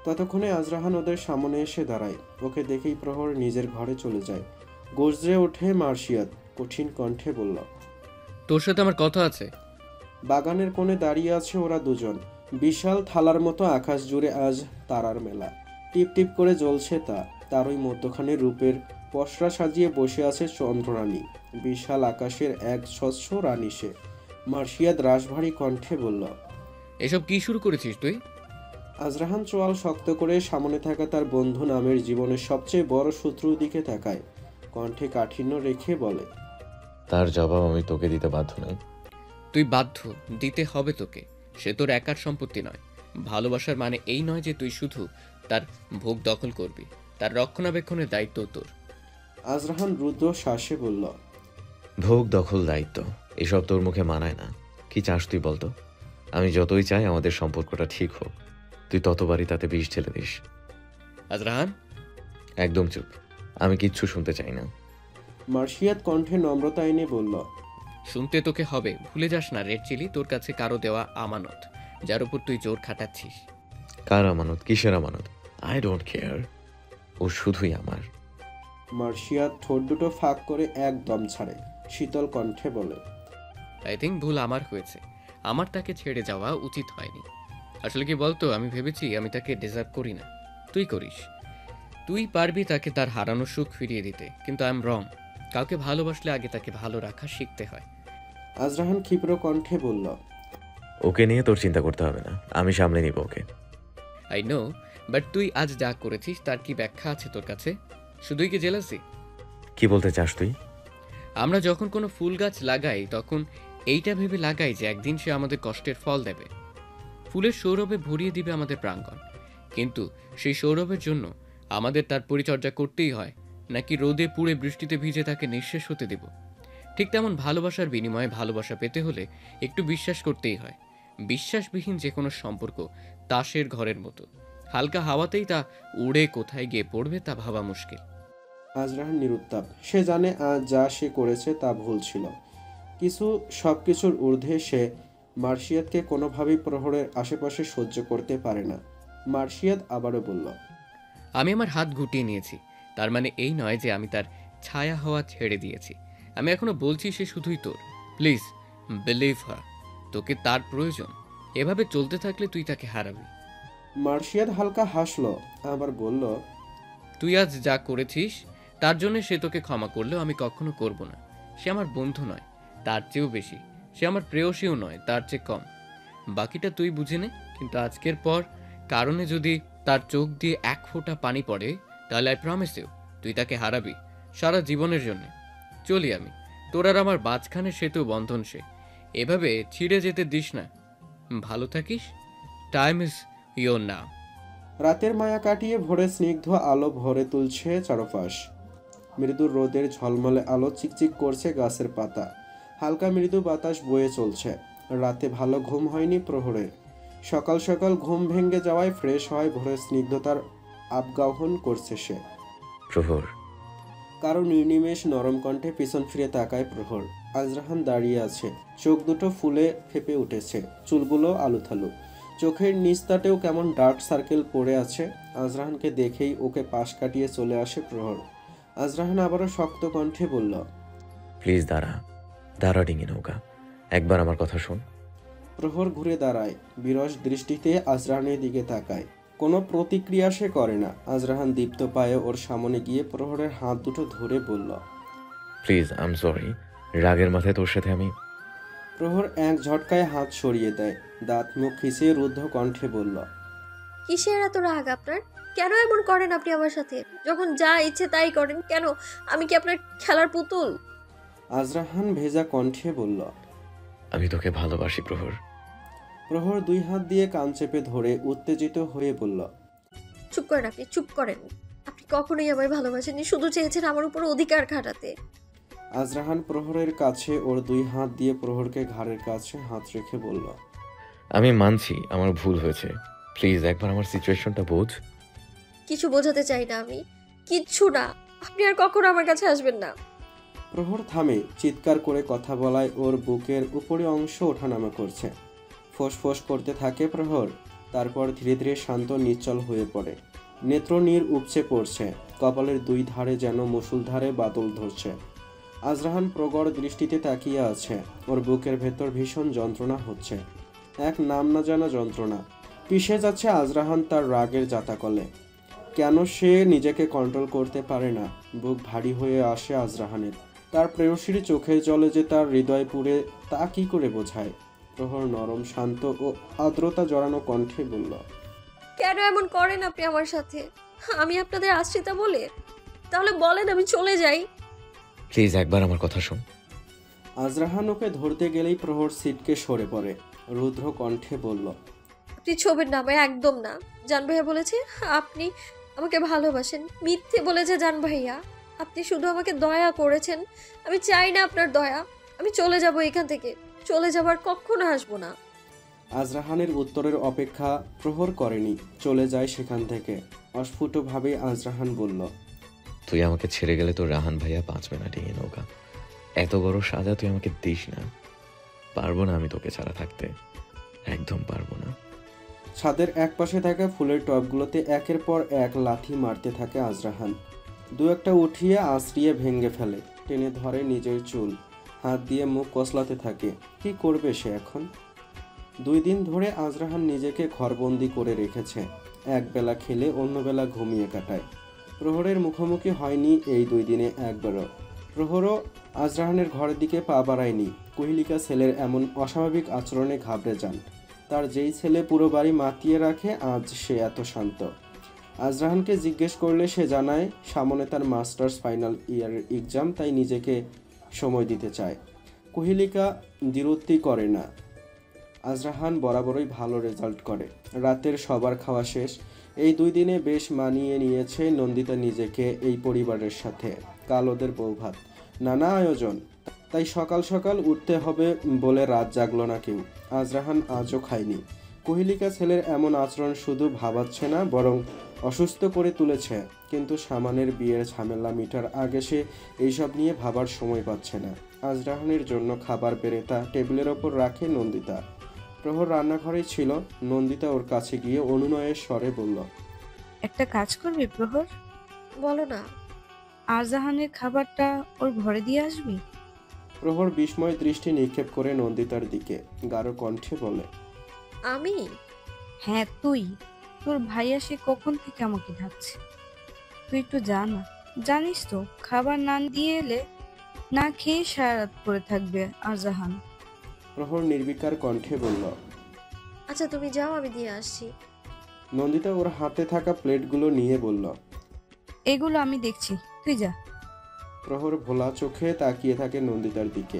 ততক্ষণে আজরাহান ওদের সামনে এসে দাঁড়ায়। ওকে দেখেই প্রহর নিজের ঘরে চলে যায়। গর্জে ওঠে মার্শিয়াদ। কঠিন কণ্ঠে বলল, তোর সাথে আমার কথা আছে। বাগানের কোণে দাঁড়িয়ে আছে ওরা দুজন। বিশাল থালার মতো আকাশ জুড়ে আজ তারার মেলা। টিপ টিপ করে জ্বলছে তা। তারই মধ্যখানে রূপের পসরা সাজিয়ে বসে আছে চন্দ্ররানী। বিশাল আকাশের এক স্বচ্ছ রানী সে। মার্শিয়াদ রাশভারী কণ্ঠে বলল, এসব কি শুরু করেছিস তুই? আজরাহান চোয়াল শক্ত করে সামনে থাকা তার বন্ধু নামের জীবনের সবচেয়ে বড় শত্রুর দিকে তাকায়। কণ্ঠে কাঠিন্য রেখে বলে, তার জবাব আমি তোকে দিতে বাধ্য নই। তুই বাধ্য, দিতে হবে তোকে। সে তোর একার সম্পত্তি নয়। ভালোবাসার মানে এই নয় যে তুই শুধু তার ভোগ দখল করবি, তার রক্ষণাবেক্ষণের দায়িত্ব তোর। আজরাহান রুদ্র শ্বাসে বলল, ভোগ দখল দায়িত্ব এসব তোর মুখে মানায় না। কি চাস তুই বলতো? আমি যতই চাই আমাদের সম্পর্কটা ঠিক হোক, তুই ততবারই তাতে বিষ ঢেলে দিস। আজরাহান, একদম চুপ, আমি কিচ্ছু শুনতে চাই না। মার্শিয়াদ কণ্ঠে নম্রতা এনে বলল, শুনতে তোকে হবে। ভুলে যাস না রেড চিলি তোর কাছে কারো দেওয়া আমানত, যার উপর তুই জোর খাটাচ্ছিস। কার আমানত? কিসের আমানত? আই ডোন্ট কেয়ার, ও শুধুই আমার। মার্শিয়াদ ঠোঁট দুটো ফাঁক করে একদম ছাড়ে। শীতল কণ্ঠে বলে, আই থিঙ্ক ভুল আমার হয়েছে। আমার তাকে ছেড়ে যাওয়া উচিত হয়নি। আসলে কি বলতো, আমি ভেবেছি আমি তাকে ডিজার্ভ করি না। তুই করিস, তুই পারবি তাকে তার হারানো সুখ ফিরিয়ে দিতে, কিন্তু আই এম রং। কাউকে ভালোবাসলে আগে তাকে ভালো রাখা শিখতে হয়। আজরাহান ক্ষিপ্র কণ্ঠে বলল, ওকে নিয়ে তোর চিন্তা করতে হবে না, আমি সামলে নিব ওকে। আই নো, বাট তুই আজ যা করেছিস তার কি ব্যাখ্যা আছে তোর কাছে? শুধুই কি জেলাসি? কি বলতে চাস তুই? আমরা যখন কোনো ফুল গাছ লাগাই তখন এইটা ভেবে লাগাই যে একদিন সে আমাদের কষ্টের ফল দেবে, ফুলের সৌরভে ভরিয়ে দিবে আমাদের প্রাঙ্গণ। কিন্তু সেই সৌরভের জন্য আমাদের তার পরিচর্যা করতেই হয়, নাকি রোদে পুড়ে বৃষ্টিতে ভিজে তাকে নিঃশেষ হতে দেব? ঠিক তেমন ভালোবাসার বিনিময়ে ভালোবাসা পেতে হলে একটু বিশ্বাস করতেই হয়। বিশ্বাসবিহীন যে কোনো সম্পর্ক তাসের ঘরের মতো, হালকা হাওয়াতেই তা উড়ে কোথায় গিয়ে পড়বে তা ভাবা মুশকিল। আজরাহান নিরুত্তাপ। সে জানে আজ যা সে করেছে তা ভুল ছিল। সবকিছুর ঊর্ধ্বে সে মার্শিয়াদকে কোনোভাবেই প্রহরের আশেপাশে সহ্য করতে পারে না। মার্শিয়াদ আবারও বলল, আমি আমার হাত গুটিয়ে নিয়েছি, তার মানে এই নয় যে আমি তার ছায়া হওয়া ছেড়ে দিয়েছি। আমি এখনো বলছি সে শুধুই তোর। প্লিজ বিলিভ হার, তোকে তার প্রয়োজন। এভাবে চলতে থাকলে তুই তাকে হারাবি। মার্শিয়াদ হালকা হাসলো, আবার বলল, তুই আজ যা করেছিস তার জন্য সে তোকে ক্ষমা করলেও আমি কখনো করব না। সে আমার বন্ধু নয়, তার চেয়েও বেশি। সে আমার প্রেয়সীও নয়, তার চেয়ে কম। বাকিটা তুই বুঝে নে। কিন্তু আজকের পর কারণে যদি তার চোখ দিয়ে এক ফোঁটা পানি পড়ে, তাহলে আই প্রমিস ইউ তুই তাকে হারাবি সারা জীবনের জন্য। চলি আমি, তোর আর আমার মাঝখানে সেতু বন্ধন সে। এভাবে ছিঁড়ে যেতে দিস না। ভালো থাকিস। টাইম ইজ ইয়োর নাও। রাতের মায়া কাটিয়ে ভোরে স্নিগ্ধ আলো ভরে তুলছে চারপাশ। মৃদু রোদের ঝলমলে আলো চিকচিক করছে গাছের পাতা। হালকা মৃদু বাতাস বয়ে চলছে। রাতে ভালো ঘুম হয়নি প্রহরের। সকাল সকাল ঘুম ভেঙে যাওয়ায় ফ্রেশ হয় ভোরের স্নিগ্ধতার আবগাহন করছে সে। প্রহর। কারো নির্নিমেষ নরম কণ্ঠে পিছন ফিরে তাকায় প্রহর। আজরাহান দাঁড়িয়ে আছে। চোখ দুটো ফুলে ফেপে উঠেছে, চুলগুলো আলুথালু। চোখের নিস্তাটেও কেমন ডার্ক সার্কেল পড়ে আছে। আজরাহানকে দেখেই ওকে পাশ কাটিয়ে চলে আসে প্রহর। আজরাহান আবারও শক্ত কণ্ঠে বলল, প্লিজ দাঁড়া, দাঁড়া ডিঙি নৌকা, একবার আমার কথা শোন। প্রহর ঘুরে দাঁড়ায়, বিরস দৃষ্টিতে আজরাহানের দিকে তাকায়। কোনো প্রতিক্রিয়া সে করে না। আজরাহান দীপ্ত পায়ে ওর সামনে গিয়ে প্রহরের হাত দুটো ধরে বলল, প্লিজ, আই এম সরি, রাগের মাথায় তোর সাথে আমি। প্রহর এক ঝটকায় হাত সরিয়ে দেয়। দাঁত মুখ খিচিয়ে রুদ্ধ কণ্ঠে বলল, কিসের এত রাগ আপনার? কেন এমন করেন আপনি আমার সাথে? যখন যা ইচ্ছে তাই করেন কেন? আমি কি আপনার খেলার পুতুল? আজরাহান ভেজা কণ্ঠে বলল। আমি তোকে ভালোবাসি প্রহর। প্রহর 2 হাত দিয়ে কান চেপে ধরে উত্তেজিত হয়ে বলল। চুপ করেন আপনি, চুপ করেন। আপনি কখনোই আমায় ভালোবাসেননি, শুধু চেয়েছেন আমার উপর অধিকার খাটাতে। আজরাহান প্রহরের কাছে ওর 2 হাত দিয়ে প্রহরকে ঘাড়ের কাছে হাত রেখে বলল। আমি মানছি আমার ভুল হয়েছে, প্লিজ একবার আমার সিচুয়েশনটা বোঝ। কিছু বোঝাতে চাই না আমি, কিচ্ছু না। আপনি আর কখনো আমার কাছে আসবেন না। প্রহর থামে, চিৎকার করে কথা বলায় ওর বুকের উপরে অংশ ওঠানামা করছে। ফোঁস করতে থাকে প্রহর, তারপর ধীরে ধীরে শান্ত নিশ্চল হয়ে পড়ে। নেত্রনীর উপচে পড়ছে, কপালের 2 ধারে যেন মুষলধারে বাদল ধরছে। আজরাহান প্রগড় দৃষ্টিতে তাকিয়ে আছে। ওর বুকের ভেতর ভীষণ যন্ত্রণা হচ্ছে, এক নাম না জানা যন্ত্রণা। পিষে যাচ্ছে আজরাহান তার রাগের জাতাকলে। কেন সে নিজেকে কন্ট্রোল করতে পারে না? বুক ভারী হয়ে আসে আজরাহানের। তার প্রেয়সীর চোখের জলে যে তার হৃদয় পুড়ে, তা কি করে বোঝায়? প্রহর নরম, শান্ত ও আর্দ্রতা জড়ানো কণ্ঠে বলল। কেন এমন করেন আপনি আমার সাথে? আমি আপনাদের আশ্রিতা বলে? তাহলে বলেন আমি চলে যাই। প্লিজ একবার আমার কথা শোন। আজরাহান ওকে ধরতে গেলেই প্রহর সিটকে সরে পড়ে, রুদ্র কণ্ঠে বলল। আপনি ছবির নামে একদম না। জান ভাইয়া বলেছে আপনি আমাকে ভালোবাসেন, মিথ্যে বলেছে জান ভাইয়া। আপনি শুধু আমাকে দয়া করেছেন, আমি চাই না আপনার দয়া। আমি চলে যাব এখান থেকে, চলে যাবার কখনো আসবো না। আজরাহানের উত্তরের অপেক্ষা প্রহর করেনি, চলে যায় সেখান থেকে। অস্ফুটভাবে আজরাহান বলল। তুই আমাকে ছেড়ে গেলে তোর রাহান ভাইয়া 5 মিনিট ডিঙে নৌকা। এত বড় সাজা তুই আমাকে দিস না। পারবো না আমি তোকে ছাড়া থাকতে, একদম পারবো না। ছাদের এক পাশে থাকা ফুলের টবগুলোতে একের পর এক লাথি মারতে থাকে আজরাহান। 2-1টা উঠিয়ে আছড়িয়ে ভেঙে ফেলে, টেনে ধরে নিজের চুল, হাত দিয়ে মুখ কসলাতে থাকে। কি করবে সে এখন? 2 দিন ধরে আজরাহান নিজেকে ঘরবন্দি করে রেখেছে। একবেলা খেলে অন্য বেলা ঘুমিয়ে কাটায়। প্রহরের মুখোমুখি হয়নি এই 2 দিনে একবারও। প্রহরও আজরাহানের ঘরের দিকে পা বাড়ায়নি। কুহিলিকা ছেলের এমন অস্বাভাবিক আচরণে ঘাবড়ে যান। তার যেই ছেলে পুরো বাড়ি মাতিয়ে রাখে, আজ সে এত শান্ত। আজরাহানকে জিজ্ঞেস করলে সে জানায় সামনে তার মাস্টার্স ফাইনাল ইয়ারের এক্সাম, তাই নিজেকে সময় দিতে চায়। কুহিলিকা দ্বিরুক্তি করে না। আজরাহান বরাবরই ভালো রেজাল্ট করে। রাতের সবার খাওয়া শেষ। এই 2 দিনে বেশ মানিয়ে নিয়েছে নন্দিতা নিজেকে এই পরিবারের সাথে। কাল ওদের বৌভাত, নানা আয়োজন, তাই সকাল সকাল উঠতে হবে বলে রাত জাগলো না কেউ। আজরাহান আজও খায়নি। কুহিলিকা ছেলের এমন আচরণ শুধু ভাবাচ্ছে না, বরং অসুস্থ করে তুলেছে। কিন্তু সামানের বিয়ের ঝামেলা মিটার আগে সে এইসব নিয়ে ভাবার সময় পাচ্ছে না। আজরাহানের জন্য খাবার বেড়ে তা টেবিলের ওপর রাখে নন্দিতা। প্রহর রান্নাঘরেই ছিল। নন্দিতা ওর কাছে গিয়ে অনুনয়ের স্বরে বলল। একটা কাজ করবি প্রহর? বলো না। আরজাহানের খাবারটা ওর ঘরে দিয়ে আসবি। প্রহর বিস্ময় দৃষ্টি নিক্ষেপ করে নন্দিতার দিকে, গাঢ় কণ্ঠে বলে। আমি? হ্যাঁ তুই। তোর ভাইয়া সে কখন থেকে আমাকে ডাকছে। তুই একটু যা না। জানিস তো খাবার না দিয়ে এলে না খেয়ে সারা রাত পড়ে থাকবে আরজাহান। প্রহর নির্বিকার কণ্ঠে বলল। আচ্ছা তুমি যাও, আমি দিয়ে আসছি। নন্দিতা ওর হাতে থাকা প্লেটগুলো নিয়ে বলল। এগুলো আমি দেখছি, তুই যা। প্রহর ভোলা চোখে তাকিয়ে থাকে নন্দিতার দিকে।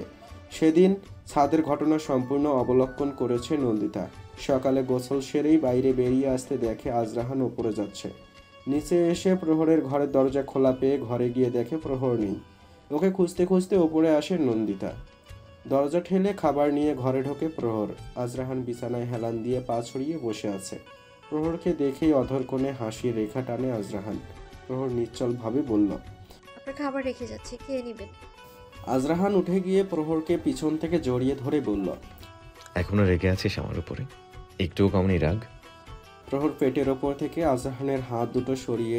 সেদিন ছাদের ঘটনা সম্পূর্ণ অবলোকন করেছে নন্দিতা। সকালে গোসল সেরেই বাইরে বেরিয়ে আসতে দেখে আজরাহান ওপরে যাচ্ছে। নিচে এসে প্রহরের ঘরের দরজা খোলা পেয়ে ঘরে গিয়ে দেখে প্রহর নেই। ওকে খুঁজতে খুঁজতে ওপরে আসে নন্দিতা। দরজা ঠেলে খাবার নিয়ে ঘরে ঢোকে প্রহর। আজরাহান বিছানায় হেলান দিয়ে পা ছড়িয়ে বসে আছে। প্রহরকে দেখেই অধর কোণে হাসির রেখা টানে আজরাহান। প্রহর নিশ্চলভাবে বলল। আপনার খাবার রেখে যাচ্ছি, খেয়ে নেবেন। আজরাহান উঠে গিয়ে প্রহরকে পিছন থেকে জড়িয়ে ধরে বলল। এখনো রেগে আছিস আমার উপরে? একটুও কমনি রাগ? প্রহর পেটের ওপর থেকে আজরাহানের হাত দুটো সরিয়ে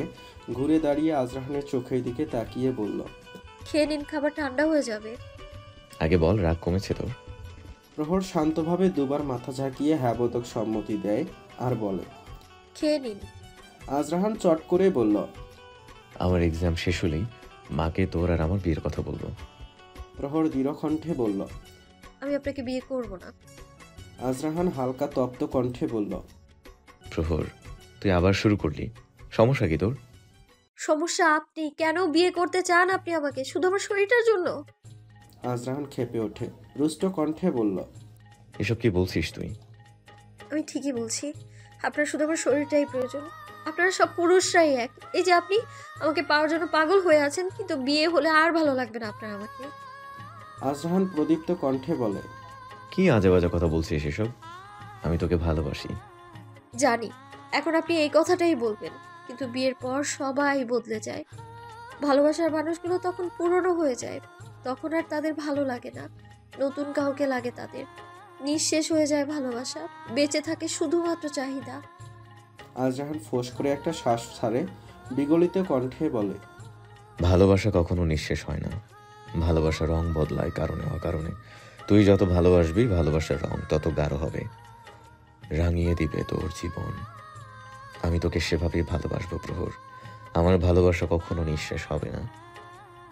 ঘুরে দাঁড়িয়ে আজরাহানের চোখের দিকে তাকিয়ে বলল। খেয়ে নিন, খাবার ঠান্ডা হয়ে যাবে। আগে বল, রাগ কমেছে তোর? প্রহর শান্তভাবে 2বার মাথা ঝাঁকিয়ে হ্যাঁ বোধক সম্মতি দেয় আর বলে। খেয়ে নিন। আজরাহান চট করে বলল। আমার এক্সাম শেষ হলেই মাকে তোর আর আমার বিয়ের কথা বলবো। প্রহর দৃঢ় কণ্ঠে বলল। আমি আপনাকে বিয়ে করব না। আজরাহান হালকা তপ্ত কণ্ঠে বলল। প্রহর, তুই আবার শুরু করলি। সমস্যা কি তোর? সমস্যা আপনি কেন বিয়ে করতে চান আপনি আমাকে শুধু আমার শরীরটার জন্য? আজরাহান ক্ষেপে ওঠে, রুষ্ট কণ্ঠে বলল, এসব কি বলছিস তুই? আমি ঠিকই বলছি, আপনার শুধু আমার শরীরটাই প্রয়োজন। আপনারা সব পুরুষরাই এক। এই যে আপনি আমাকে পাওয়ার জন্য পাগল হয়ে আছেন, কিন্তু বিয়ে হলে আর ভালো লাগবে না আপনার আমাকে। আজরাহান প্রদীপ্ত কণ্ঠে বলে, কি আজে বাজে কথা বলছিস এসব? আমি তোকে ভালোবাসি। জানি এখন আপনি এই কথাটাই বলবেন, কিন্তু বিয়ের পর সবাই বদলে যায়। ভালোবাসার মানুষগুলো তখন পুরনো হয়ে যায়, তখন আর তাদের ভালো লাগে না, নতুন কাউকে লাগে তাদের। নিঃশেষ হয়ে যায় ভালোবাসা, বেঁচে থাকে শুধুমাত্র চাহিদা। আজরাহান ফোঁস করে একটা শ্বাস ছাড়ে, বিগলিত কণ্ঠে বলে, ভালোবাসা কখনো নিঃশেষ হয় না। ভালোবাসার রং বদলায় কারণে অকারণে। তুই যত ভালোবাসবি ভালোবাসার রং তত গাঢ় হবে, রাঙিয়ে দিবে তোর জীবন। আমি তোকে সেভাবেই ভালোবাসবো প্রহর। আমার ভালোবাসা কখনো নিঃশেষ হবে না।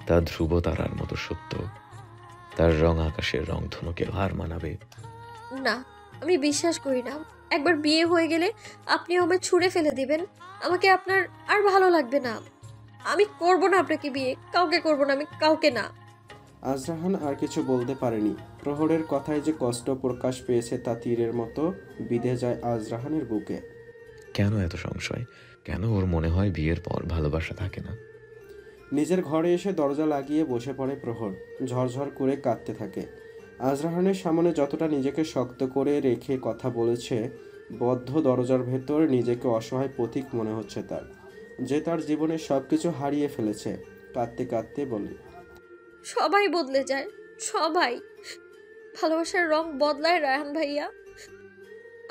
তা ধ্রুব তারার মতো সত্য। তার রং আকাশের রং ধনুকে হার মানাবে। না, আমি বিশ্বাস করি না। একবার বিয়ে হয়ে গেলে আপনি আমায় ছুঁড়ে ফেলে দিবেন, আমাকে আপনার আর ভালো লাগবে না। আমি করব না আপনাকে বিয়ে, কাউকে করব না, আমি কাউকে না। আজরাহান আর কিছু বলতে পারেনি। প্রহরের কথায় যে কষ্ট প্রকাশ পেয়েছে তা তীরের মতো বিঁধে যায় আজরাহানের বুকে। কেন এত সংশয়? কেন ওর মনে হয় বিয়ের পর ভালোবাসা থাকে না? নিজের ঘরে এসে দরজা লাগিয়ে বসে পড়ে প্রহর, ঝরঝর করে কাঁদতে থাকে। আজরাহানের সামনে যতটা নিজেকে শক্ত করে রেখে কথা বলেছে, বদ্ধ দরজার ভেতর নিজেকে অসহায় পথিক মনে হচ্ছে তার, যে তার জীবনে সব কিছু হারিয়ে ফেলেছে। কাঁদতে কাঁদতে বলে, সবাই বদলে যায়, সবাই। ভালোবাসার রং বদলায় রায়হান ভাইয়া।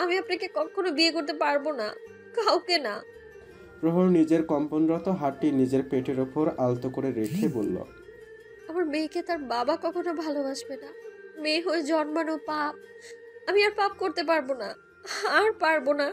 আমি আপনাকে কখনো বিয়ে করতে পারবো না, কাউকে না। প্রহর নিজের কম্পনরত হাতটি নিজের পেটের ওপর আলতো করে রেখে বলল, আমার মেয়েকে তার বাবা কখনো ভালোবাসবে না। মেয়ে হয়ে জন্মানো পাপ। আমি আর পাপ করতে পারবো না, আর পারবো না।